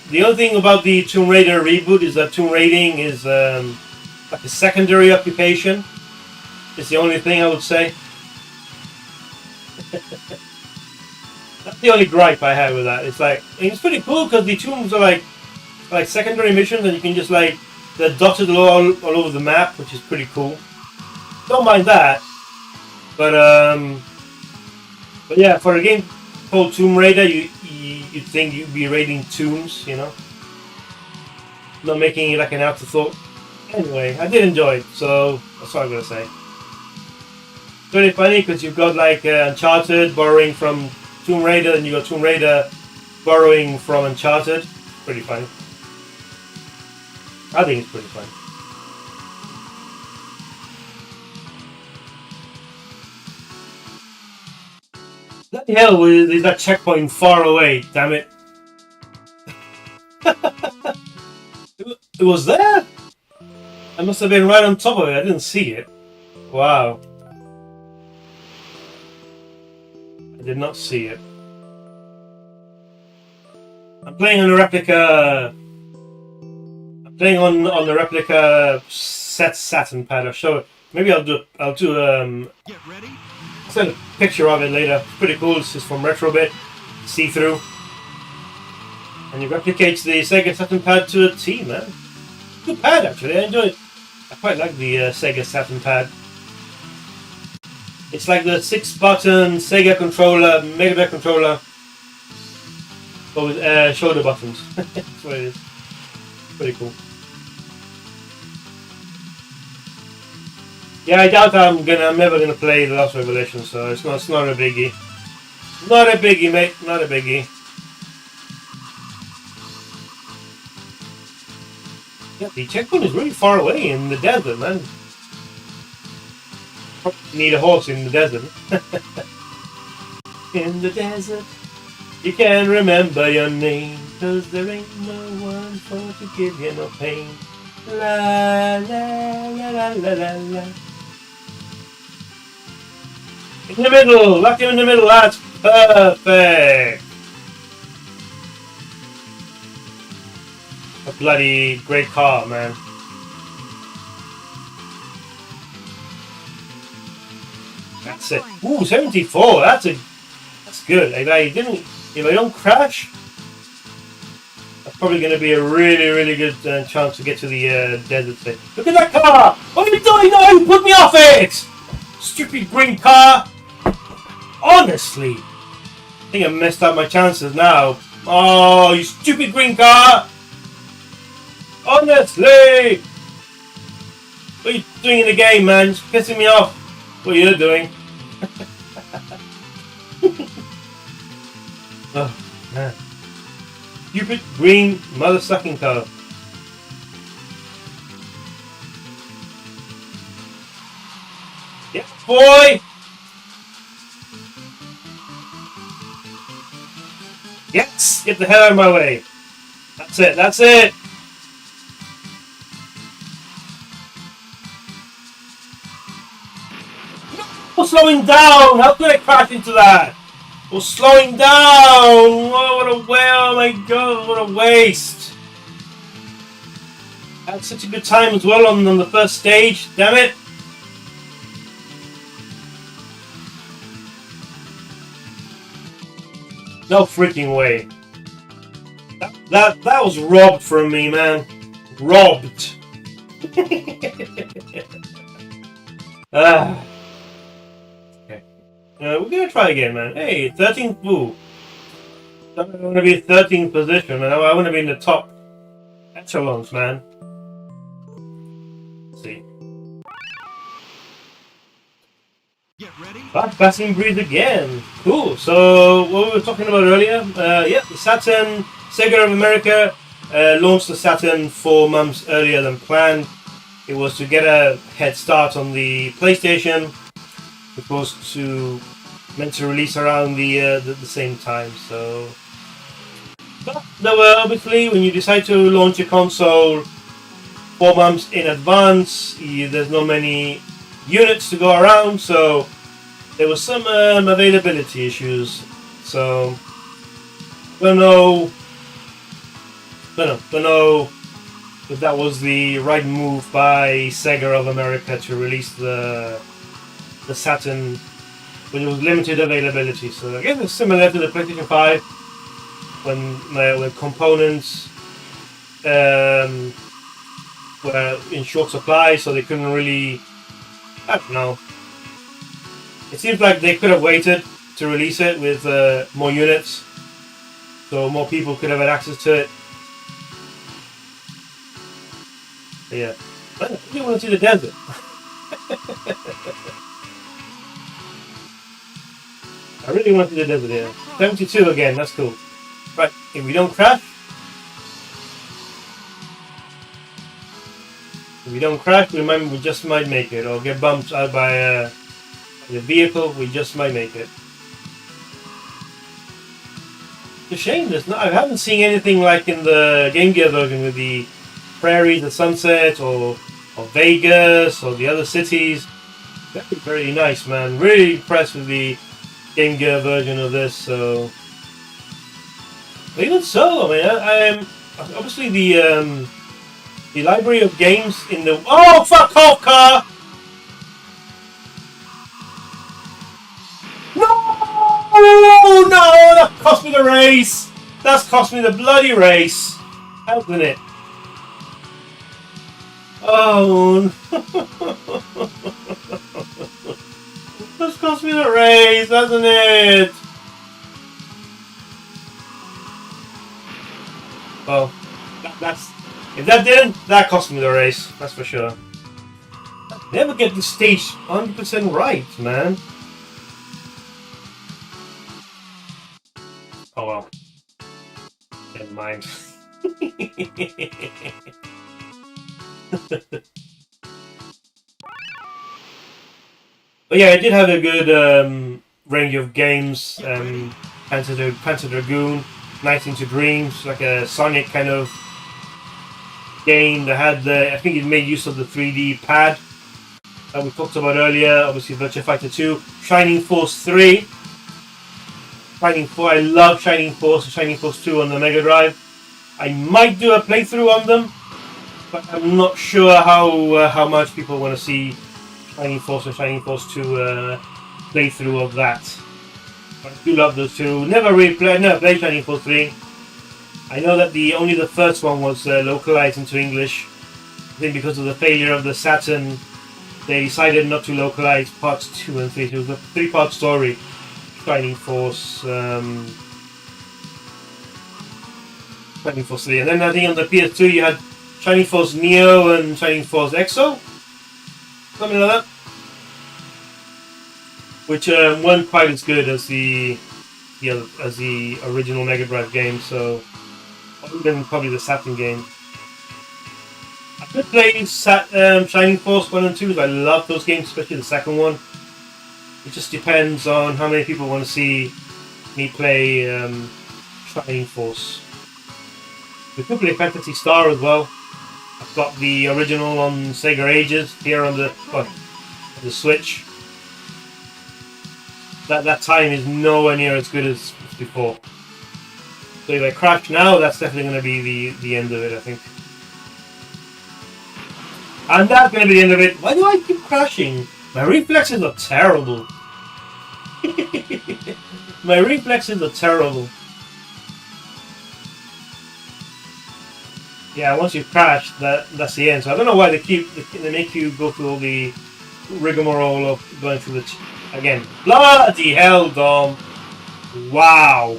A: The other thing about the Tomb Raider reboot is that tomb raiding is like a secondary occupation. It's the only thing I would say. That's the only gripe I have with that. It's like, it's pretty cool because the tombs are like secondary missions and you can just like, they're dotted all over the map, which is pretty cool. Don't mind that. But yeah, for a game called Tomb Raider, you'd think you'd be raiding tombs, you know? Not making it like an afterthought. Anyway, I did enjoy it, so that's all I'm gonna say. It's really funny because you've got like Uncharted borrowing from Tomb Raider, and you got Tomb Raider borrowing from Uncharted. Pretty funny. I think it's pretty funny. Bloody hell, is that checkpoint far away? Damn it! It was there. I must have been right on top of it. I didn't see it. Wow. I did not see it. I'm playing on the replica. I'm playing on the replica SEGA Saturn pad. I'll show it. Maybe I'll do.
B: Get ready.
A: I'll send a picture of it later. It's pretty cool. This is from Retrobit. See through. And it replicates the SEGA Saturn pad to a T, man. Good pad, actually. I enjoy it. I quite like the SEGA Saturn pad. It's like the 6-button Sega controller, Mega Drive controller, but with shoulder buttons. That's what it is. Pretty cool. Yeah, I doubt I'm never gonna play The Last Revelation, so it's not a biggie. Not a biggie, mate. Not a biggie. Yeah, the checkpoint is really far away in the desert, man. Probably need a horse in the desert. In the desert, you can't remember your name, 'cause there ain't no one for to give you no pain. La la la la la la la. In the middle, lock him in the middle, that's perfect. A bloody great car, man. That's it. Ooh, 74. That's good. If I don't crash, that's probably going to be a really, really good chance to get to the desert thing. Look at that car! What are you doing? No, you put me off it! Stupid green car! Honestly, I think I messed up my chances now. Oh, you stupid green car! Honestly! What are you doing in the game, man? Just pissing me off. What are you doing? Oh, man. Stupid green mother-sucking car. Yeah, boy! Yes! Get the hell out of my way. That's it, that's it! No, slowing down! How could I crash into that? We're slowing down! Oh, oh my god, what a waste! I had such a good time as well on the first stage, damn it! No freaking way. That was robbed from me, man. Robbed. Ah. Okay. We're gonna try again, man. Hey, 13th. Ooh. I want to be in 13th position, man. I want to be in the top echelons, man. Let's see.
B: Get ready.
A: Passing breeze again. Cool. So what we were talking about earlier, yeah, the Saturn, Sega of America launched the Saturn 4 months earlier than planned. It was to get a head start on the PlayStation, which was meant to release around the same time. So, but there were obviously, when you decide to launch a console 4 months in advance, there's not many units to go around, so there was some availability issues. So don't know if that was the right move by Sega of America to release the Saturn when it was limited availability. So I guess it's similar to the PlayStation 5 when components were in short supply, so they couldn't really. I don't know. It seems like they could have waited to release it with more units, so more people could have had access to it. But yeah, I really want to see the desert. I really want to see the desert here. 72 again, that's cool. Right, if we don't crash, we just might make it, or get bumped out by the vehicle, we just might make it. It's a shame there's not. I haven't seen anything like in the Game Gear version with the prairies, the sunset, or Vegas, or the other cities. That'd be very nice, man. Really impressed with the Game Gear version of this. So, but even so, I mean, I'm obviously the library of games in the. Oh, fuck off, car! No, that cost me the race. That's cost me the bloody race, hasn't it? Oh, that's cost me the race, hasn't it? Well, that's if that didn't, that cost me the race. That's for sure. Never get the stage 100% right, man. Oh well. Never mind. But yeah, I did have a good range of games. Panzer Dragoon, Night into Dreams, like a Sonic kind of game that had the. I think it made use of the 3D pad that we talked about earlier. Obviously, Virtua Fighter 2, Shining Force 3. Shining Force, I love Shining Force and Shining Force 2 on the Mega Drive. I might do a playthrough on them, but I'm not sure how much people want to see Shining Force and Shining Force 2 playthrough of that. But I do love those two. Never played Shining Force 3. I know that only the first one was localized into English. I think because of the failure of the Saturn, they decided not to localize parts 2 and 3. It was a 3-part story. Shining Force 3, and then I think on the PS2 you had Shining Force Neo and Shining Force Exo, something like that, which weren't quite as good as the original Mega Drive game. So, even probably the Saturn game. I could play Shining Force 1 and 2. I love those games, especially the second one. It just depends on how many people want to see me play Shining Force. We could play Fantasy Star as well. I've got the original on Sega Ages here on the Switch. That time is nowhere near as good as before. So if I crash now, that's definitely going to be the end of it, I think. And that's going to be the end of it. Why do I keep crashing? My reflexes are terrible. My reflexes are terrible. Yeah, once you crash, that's the end. So I don't know why they make you go through all the rigmarole of going through the again. Bloody hell, Dom! Wow.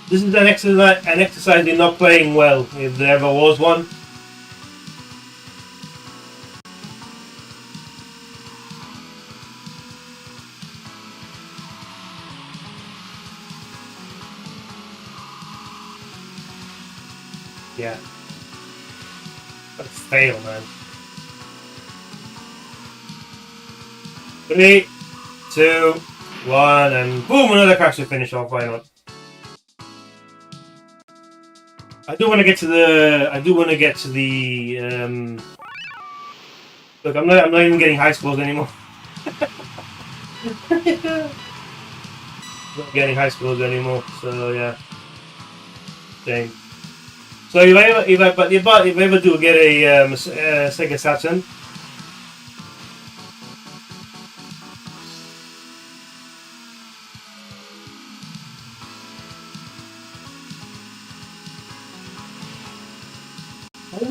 A: This is an exercise in not playing well, if there ever was one. Yeah. What a fail, man. 3, 2, 1, and boom! Another crash to finish off. Why not? I do want to get to the. Look, I'm not even getting high scores anymore. Not getting high scores anymore. So yeah. Dang. So if I ever do get a Sega Saturn,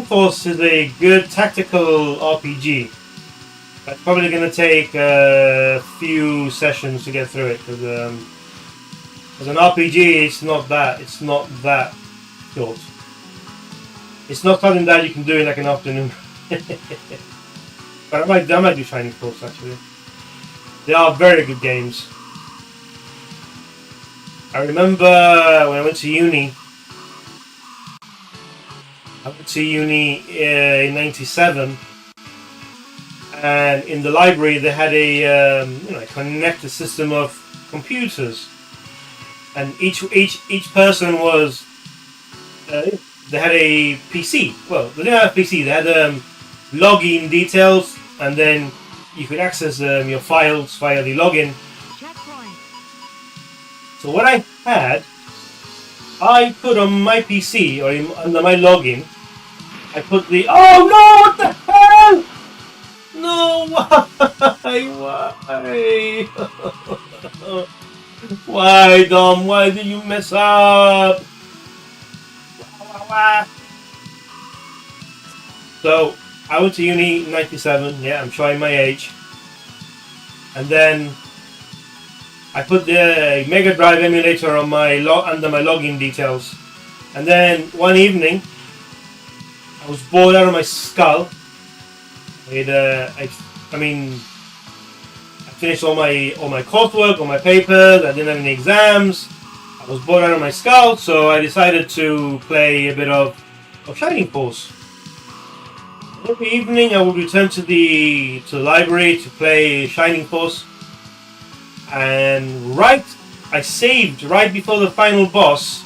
A: Force is a good tactical RPG. It's probably going to take a few sessions to get through it because as an RPG, it's not that short. It's not something that you can do in like an afternoon. But I might do Shining Force actually. They are very good games. I remember when I went to uni. I went to uni in '97, and in the library they had a connected system of computers, and each person was they had a PC. Well, they didn't have a PC. They had login details, and then you could access your files via the login. So what I had, I put on my PC or under my login, I put the what the hell? No, why? Why, Dom? Why did you mess up? So I went to uni in '97. Yeah, I'm showing my age. And then I put the Mega Drive emulator on my under my login details. And then one evening, I was bored out of my skull. I finished all my coursework, all my papers. I didn't have any exams. I was bored out of my skull, so I decided to play a bit of Shining Force. Every evening, I would return to the library to play Shining Force, and I saved right before the final boss.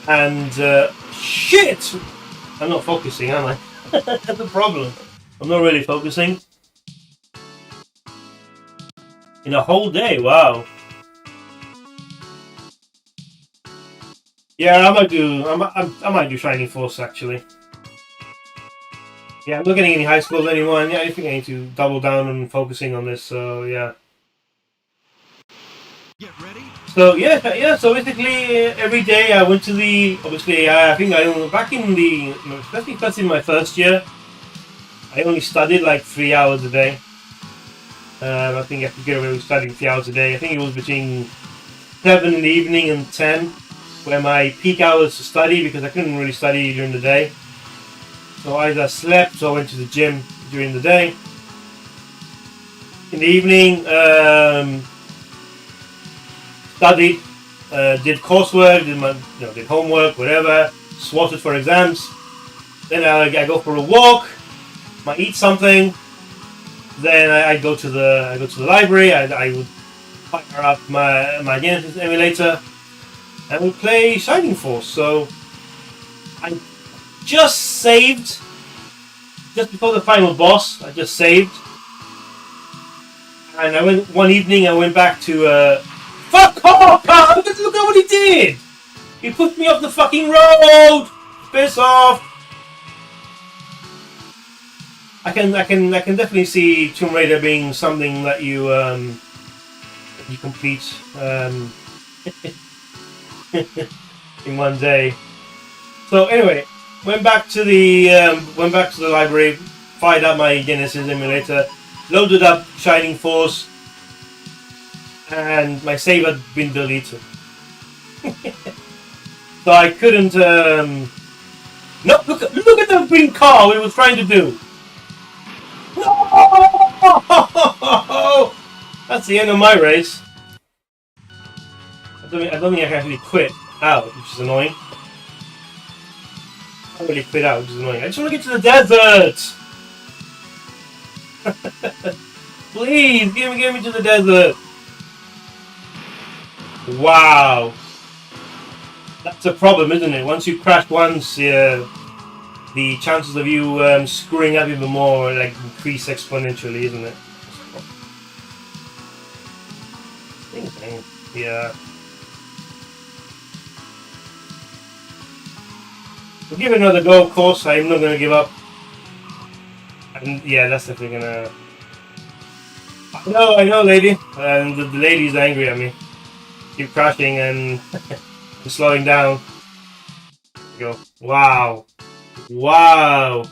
A: And shit! I'm not focusing, am I? That's the problem. I'm not really focusing. In a whole day, wow. Yeah, I might do Shining Force actually. Yeah, I'm not getting any high scores anymore, and yeah, I think I need to double down on focusing on this, so yeah.
B: Get ready.
A: So yeah, so basically every day I went to I think back in especially first in my first year, I only studied like 3 hours a day. I think I could get away with studying 3 hours a day. I think it was between 7 in the evening and 10 where my peak hours to study, because I couldn't really study during the day. So I either slept or went to the gym during the day. In the evening, studied, did coursework, did homework, whatever, swatted for exams. Then I go for a walk, might eat something. Then I go to the library. I would fire up my Genesis emulator and we play Shining Force. So I just saved just before the final boss. I just saved, and one evening. I went back to fuck off! Look at what he did. He put me off the fucking road. Piss off. I can definitely see Tomb Raider being something that you complete in one day. So anyway, went back to the library, fired up my Genesis emulator, loaded up Shining Force, and my save had been deleted. So I couldn't. No, look at the green car. What it was trying to do. No! That's the end of my race. I don't think I can actually quit out, which is annoying. I can't really quit out, which is annoying. I just want to get to the desert! Please, get me to the desert! Wow! That's a problem, isn't it? Once you crash once, the chances of you screwing up even more increase exponentially, isn't it? Yeah. We'll give it another go, of course. I'm not going to give up. And yeah, that's definitely going to... I know, lady. And the lady's angry at me. Keep crashing and slowing down. Go. Wow. Wow.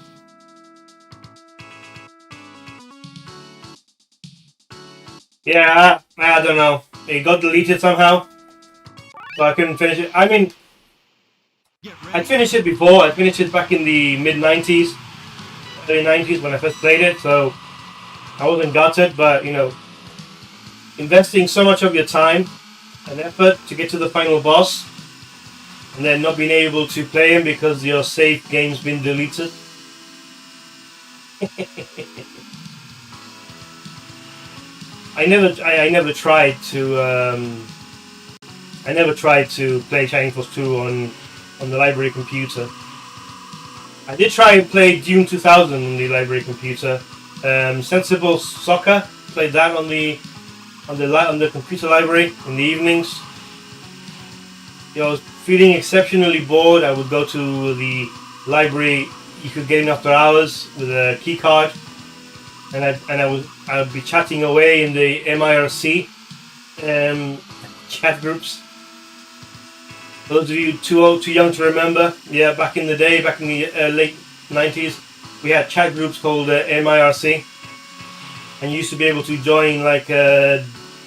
A: Yeah, I don't know. It got deleted somehow, so I couldn't finish it. I mean, I finished it before. I finished it back in the mid-90s, early 90s when I first played it, so I wasn't gutted, but, investing so much of your time and effort to get to the final boss, and then not being able to play them because your save game's been deleted. I never tried to play Shining Force 2 on the library computer. I did try and play Dune 2000 on the library computer. Sensible Soccer, played that on the computer library in the evenings. I was feeling exceptionally bored. I would go to the library. You could get in after hours with a key card, and I would be chatting away in the MIRC chat groups. For those of you too young to remember, yeah, back in the day, back in the late 90s, we had chat groups called MIRC, and you used to be able to join like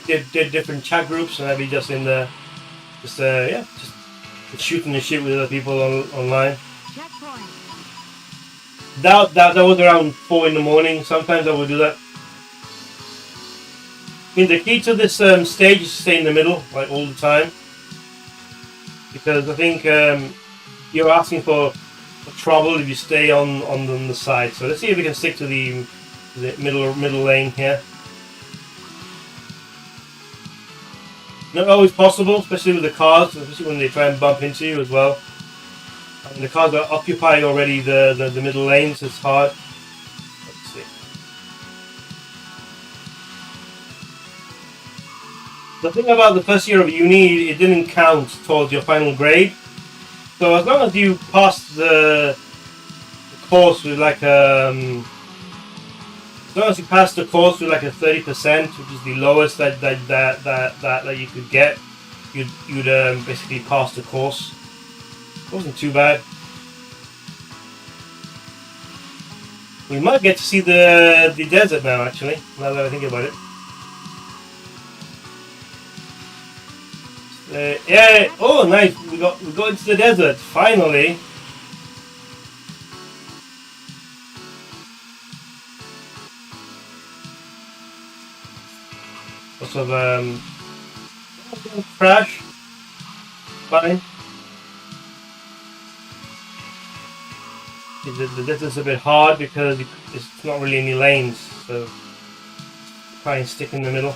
A: different chat groups, and I'd be just in the just shooting the shit with other people online. That was around 4 in the morning. Sometimes I would do that. I mean, the key to this stage is to stay in the middle, like all the time, because I think you're asking for trouble if you stay on the side. So let's see if we can stick to the middle lane here. Not always possible, especially with the cars, especially when they try and bump into you as well. And the cars are occupying already the middle lanes, so it's hard. Let's see. The thing about the first year of uni, it didn't count towards your final grade. So as long as you pass the course with like as long as you pass the course with like a 30%, which is the lowest that you could get, you'd basically pass the course. It wasn't too bad. We might get to see the desert now, actually, now that I think about it. Yeah, oh nice, we got into the desert, finally. Lots of crash. Fine. The desert's a bit hard because it's not really any lanes, so try and stick in the middle.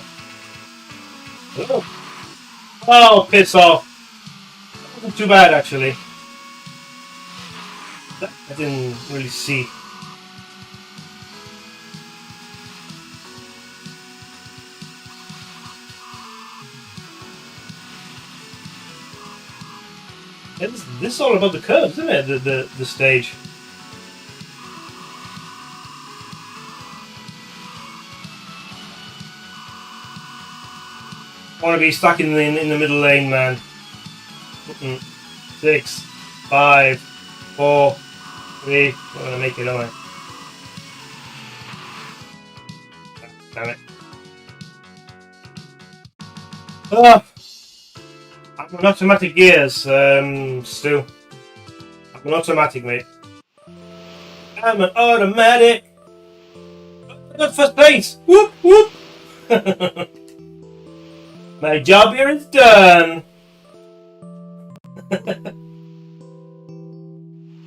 A: Oh, piss off! That wasn't too bad, actually. I didn't really see. This is all about the curves, isn't it? The stage. I want to be stuck in the middle lane, man. 6, 5, 4, 3. I'm gonna make it, am I? Damn it. Ah! I'm on automatic gears, Stu. I'm an automatic, mate. I'm an automatic! I got first place! Whoop, whoop! My job here is done!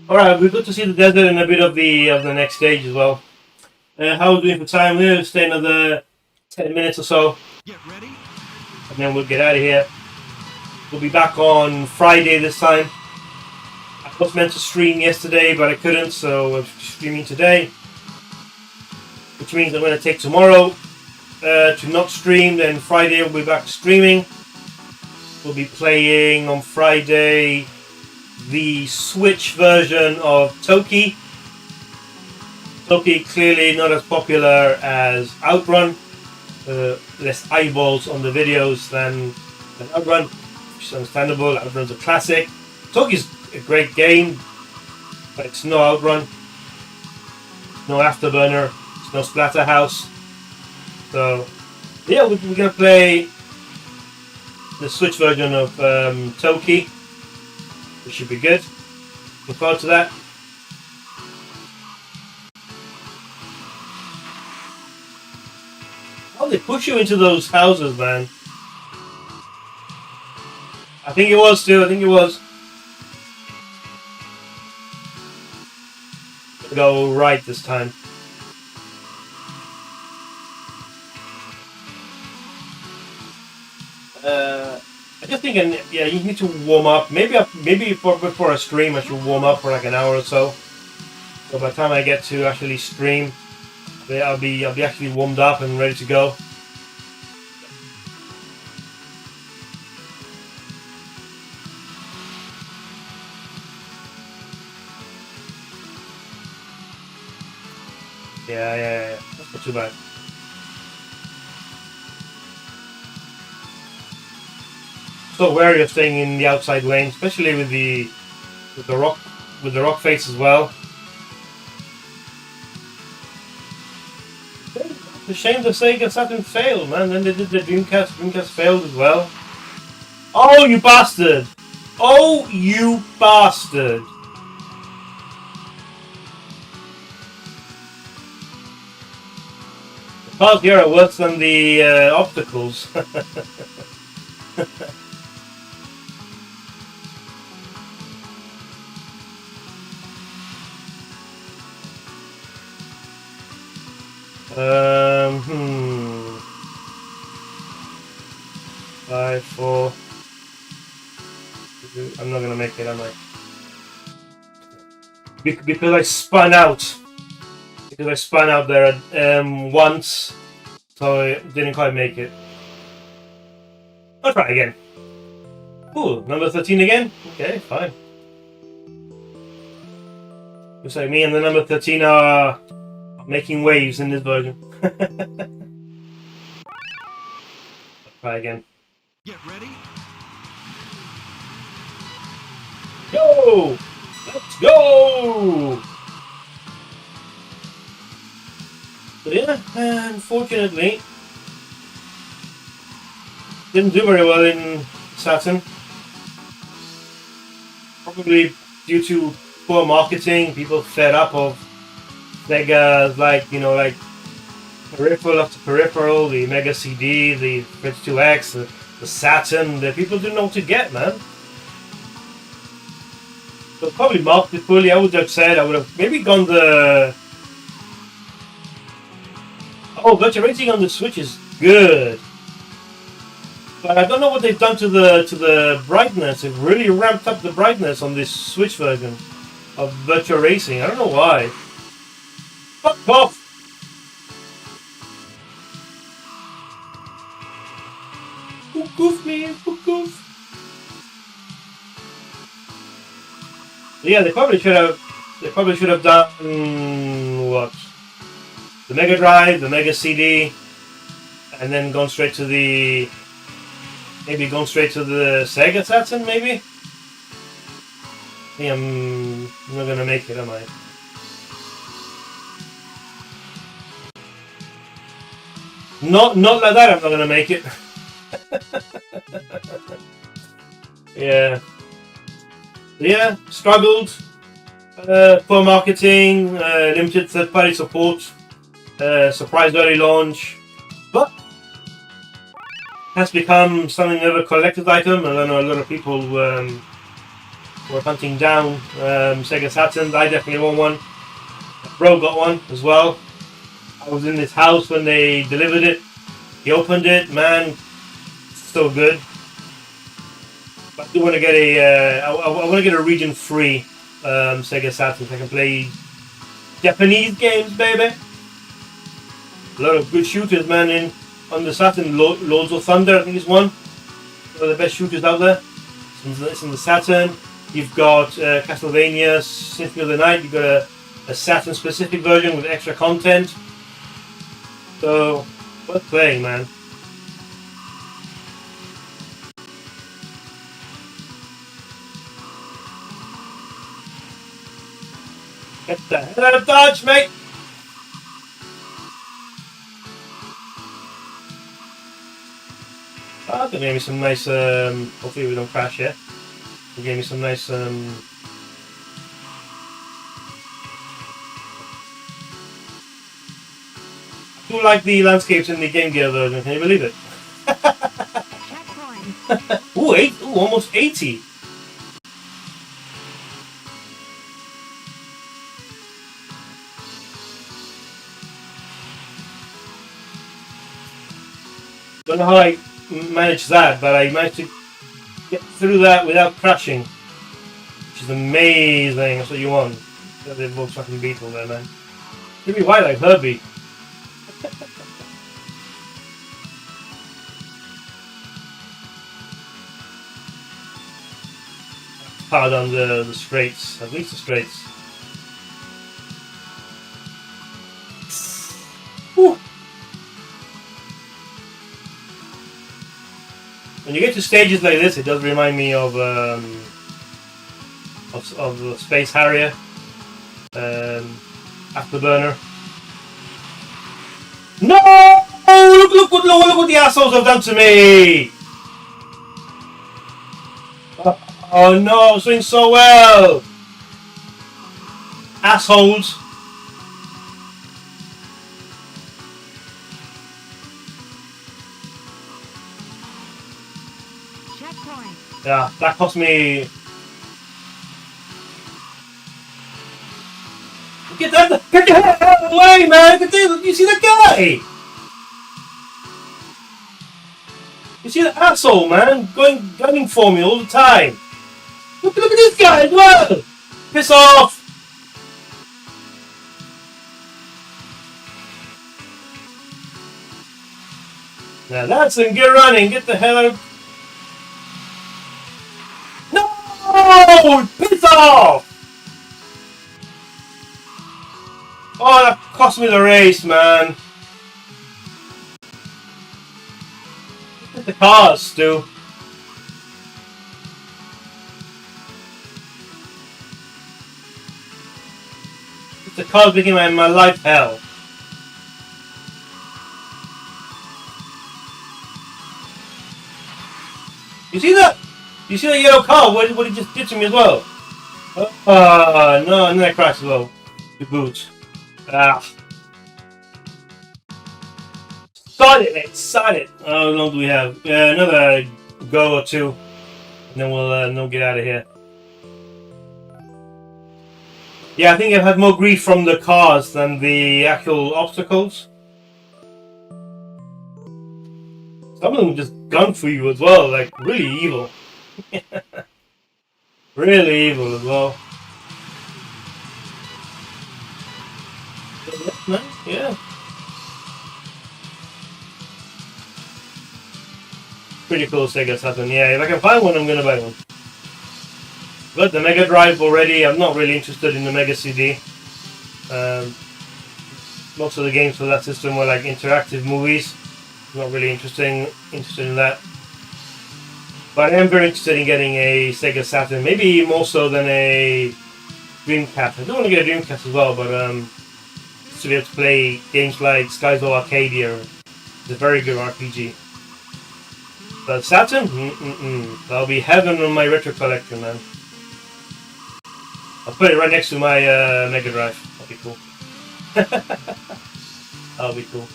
A: Alright, we've got to see the desert and a bit of the next stage as well. How are we doing for time? We'll stay another 10 minutes or so.
B: Get ready.
A: And then we'll get out of here. We'll be back on Friday this time. I was meant to stream yesterday, but I couldn't, so I'm streaming today. Which means I'm going to take tomorrow to not stream, then Friday we'll be back streaming. We'll be playing on Friday the Switch version of Toki. Toki clearly not as popular as OutRun. Less eyeballs on the videos than OutRun, which is understandable. OutRun's a classic. Toki's a great game, but it's no OutRun. No Afterburner. It's no Splatterhouse. So, yeah, we're going to play the Switch version of Toki, which should be good. Look forward to that. How they push you into those houses, man. I think it was, too. I think it was. go right this time. I just think, yeah, you need to warm up. Maybe before I stream, I should warm up for like an hour or so. So by the time I get to actually stream, I'll be actually warmed up and ready to go. Yeah. That's not too bad. So wary of staying in the outside lane, especially with the rock face as well. It's a shame the Sega Saturn failed, man. Then they did the Dreamcast. Dreamcast failed as well. Oh, you bastard! Oh, you bastard! The parts here are worse than the opticals. Hmm. 5, 4. I'm not gonna make it, am I? Because I spun out. Because I spun out there once, so I didn't quite make it. I'll try again. Ooh, number 13 again? Okay, fine. Looks like me and the number 13 are making waves in this version. Try again.
B: Get ready.
A: Go! Let's go! But yeah, unfortunately, didn't do very well in Saturn. Probably due to poor marketing, people fed up of Sega, like peripheral after peripheral, the Mega CD, the 32X, the Saturn. The people didn't know what to get, man. So probably marketed fully. I would have said I would have maybe gone the. Oh, virtual racing on the Switch is good, but I don't know what they've done to the brightness. They've really ramped up the brightness on this Switch version of virtual racing. I don't know why. Fuck off! Goof me, goof. Yeah, they probably should have done what? The Mega Drive, the Mega CD, and then gone straight to the Sega Saturn, maybe? I think I'm not gonna make it, am I? Not like that, I'm not gonna make it. Yeah, struggled. Poor marketing, limited third-party support, surprise early launch, but has become something of a collector's item. I know a lot of people were hunting down Sega Saturn. I definitely want one. Bro got one as well. I was in his house when they delivered it. He opened it, man, so good. But I do want to get I want to get a region-free Sega Saturn so I can play Japanese games, baby. A lot of good shooters, man, on the Saturn. Lords of Thunder, I think, is one. One of the best shooters out there. It's on the Saturn. You've got Castlevania Symphony of the Night. You've got a Saturn-specific version with extra content. So, worth playing, man. Get the hell out of Dodge, mate! Oh, they gave me some nice, hopefully we don't crash here. They gave me some nice, I do like the landscapes in the Game Gear version, can you believe it? Ooh, almost 80! Don't know how I managed that, but I managed to get through that without crashing. Which is amazing. That's what you want. Got the Volkswagen Beetle there, man. Should be white like Herbie. Hard on the straights, at least the straights. Whew. When you get to stages like this, it does remind me of the Space Harrier, Afterburner. No! Look what the assholes have done to me! Oh no, I was doing so well! Assholes!
C: Checkpoint.
A: Yeah, that cost me... Get the hell away, man! You see that guy? You see that asshole, man? Gunning for me all the time. Look at this guy as well! Piss off! Now that's some good running. Get the hell out of... No! Piss off! Oh, that cost me the race, man. Look at the cars, Stu. The cars became my life hell. You see that? You see that yellow car? What it just did to me as well? No, and then I crashed as well. The boots. Ah. Sod it, mate. Sod it. How long do we have? Another go or two. And then we'll get out of here. Yeah, I think I've had more grief from the cars than the actual obstacles. Some of them just gun for you as well, like really evil. Really evil as well. Yeah. Pretty cool SEGA Saturn. Yeah, if I can find one, I'm gonna buy one. Got the Mega Drive already. I'm not really interested in the Mega CD. Most of the games for that system were like interactive movies. Not really interested in that. But I am very interested in getting a SEGA Saturn. Maybe more so than a Dreamcast. I do want to get a Dreamcast as well, but to be able to play games like Skies of Arcadia. It's a very good RPG. But Saturn? That'll be heaven on my retro collection, man. I'll put it right next to my Mega Drive. That'll be cool. That'll be cool.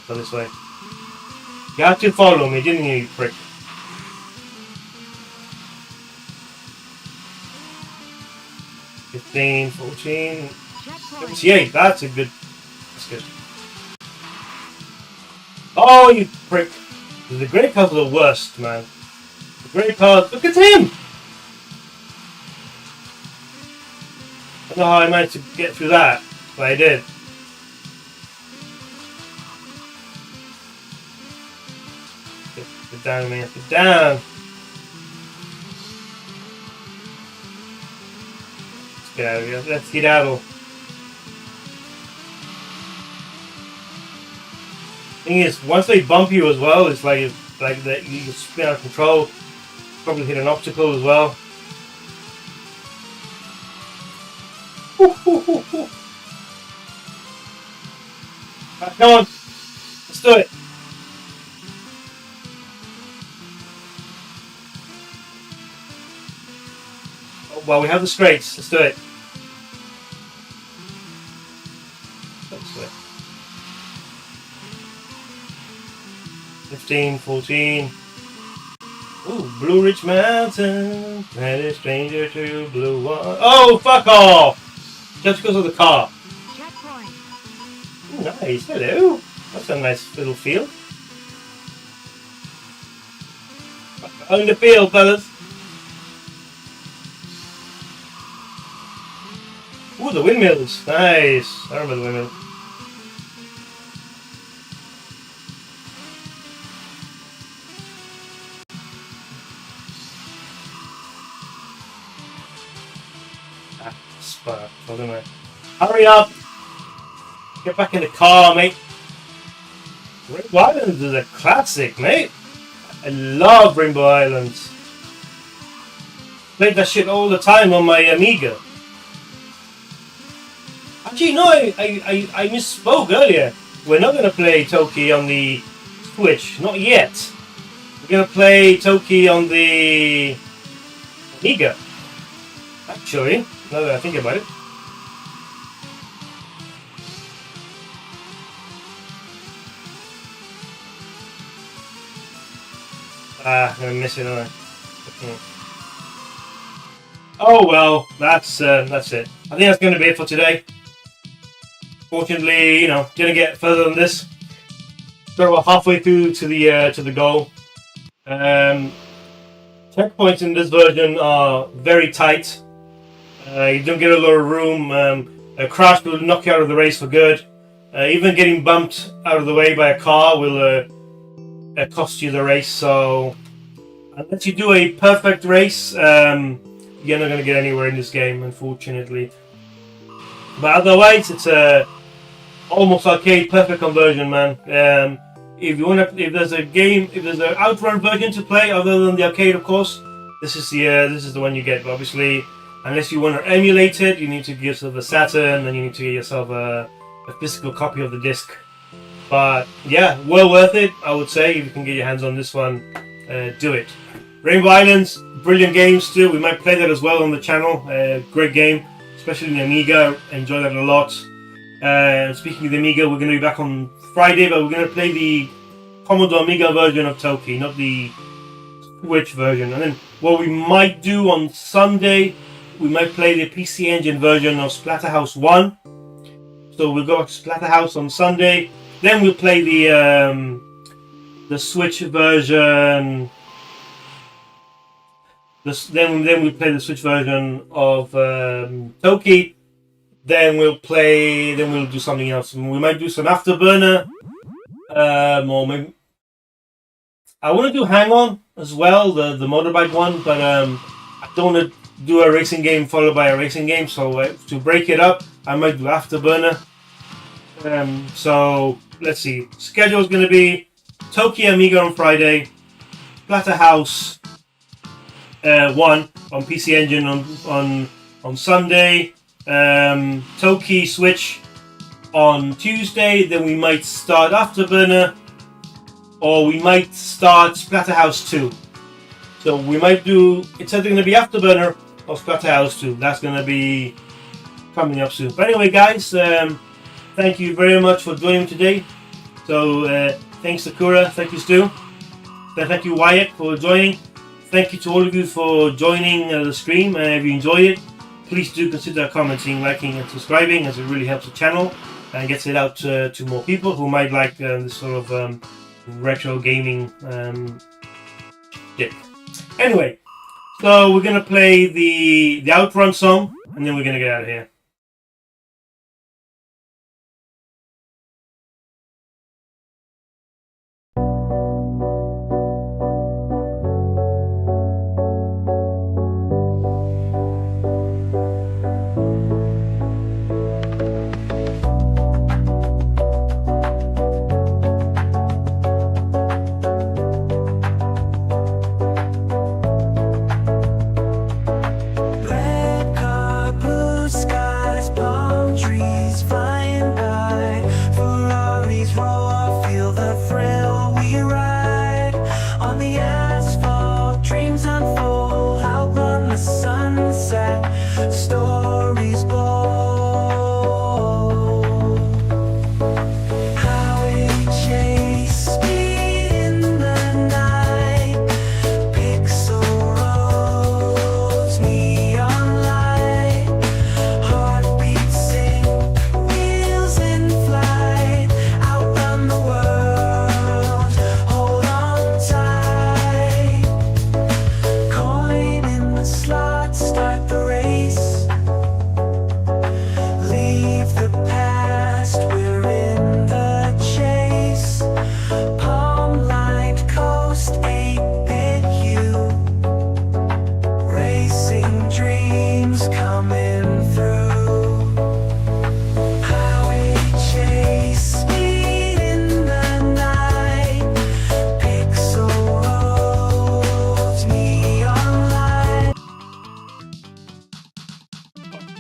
A: Go this way. You had to follow me, didn't you prick? $15, $14, $78. That's a good. That's good. Oh, you prick! The grey cars are the worst, man. The grey cars. Look at him! I don't know how I managed to get through that, but I did. Get down, man. Get down. Let's get out of here. Let's skedaddle. Thing is, once they bump you as well, it's like that you spin out of control. Probably hit an obstacle as well. Right, come on, let's do it. Oh, well, we have the straights. Let's do it. Let's do it. 15, 14. Ooh, Blue Ridge Mountain. And a stranger to blue water. Oh, fuck off! Just because of the car.
C: Checkpoint.
A: Ooh, nice. Hello. That's a nice little field. Out in the field, fellas. Ooh, the windmills. Nice. I remember the windmill. Ah, spark. Hold on, mate. Hurry up! Get back in the car, mate. Rainbow Islands is a classic, mate. I love Rainbow Islands. Played that shit all the time on my Amiga. Actually, no, I misspoke earlier. We're not going to play Toki on the Switch. Not yet. We're going to play Toki on the Amiga. Actually, now that I think about it. Ah, I'm going to miss it, aren't I? Oh well, that's it. I think that's going to be it for today. Fortunately, you know, didn't get further than this. So we're halfway through to the goal. Checkpoints in this version are very tight. You don't get a lot of room. A crash will knock you out of the race for good. Even getting bumped out of the way by a car will cost you the race. So unless you do a perfect race, you're not going to get anywhere in this game, unfortunately. But otherwise, it's a almost arcade perfect conversion, man. If there's an OutRun version to play other than the arcade, of course, this is the one you get. But obviously, unless you want to emulate it, you need to get yourself a Saturn, and you need to get yourself a physical copy of the disc. But yeah, well worth it, I would say. If you can get your hands on this one, do it. Rainbow Islands, brilliant game still. We might play that as well on the channel. Great game, especially in the Amiga. Enjoy that a lot. Speaking of the Amiga, we're going to be back on Friday, but we're going to play the Commodore Amiga version of Toki, not the Switch version. And then what we might do on Sunday, we might play the PC Engine version of Splatterhouse 1. So we'll go to Splatterhouse on Sunday. Then we'll play the Switch version. Then we play the Switch version of Toki. Then we'll do something else. We might do some Afterburner. Or maybe I want to do Hang On as well, the motorbike one. But I don't want to do a racing game followed by a racing game. So to break it up, I might do Afterburner. So let's see. Schedule is going to be Toki Amiga on Friday, Splatterhouse 1 on PC Engine on Sunday, Toki Switch on Tuesday. Then we might start Afterburner, or we might start Splatterhouse 2. So we might do, it's either going to be Afterburner or Splatterhouse 2. That's going to be coming up soon. But anyway, guys, thank you very much for joining me today. So thanks Sakura, thank you Stu, thank you Wyatt for joining. Thank you to all of you for joining the stream. If you enjoyed it, please do consider commenting, liking and subscribing, as it really helps the channel and gets it out to more people who might like this sort of retro gaming shit. Anyway, so we're going to play the OutRun song, and then we're going to get out of here.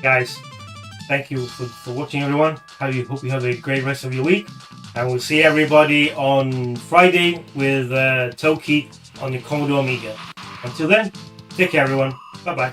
A: guys, thank you for watching, everyone. Hope you have a great rest of your week. And we'll see everybody on Friday with Toki on the Commodore Amiga. Until then, take care, everyone. Bye-bye.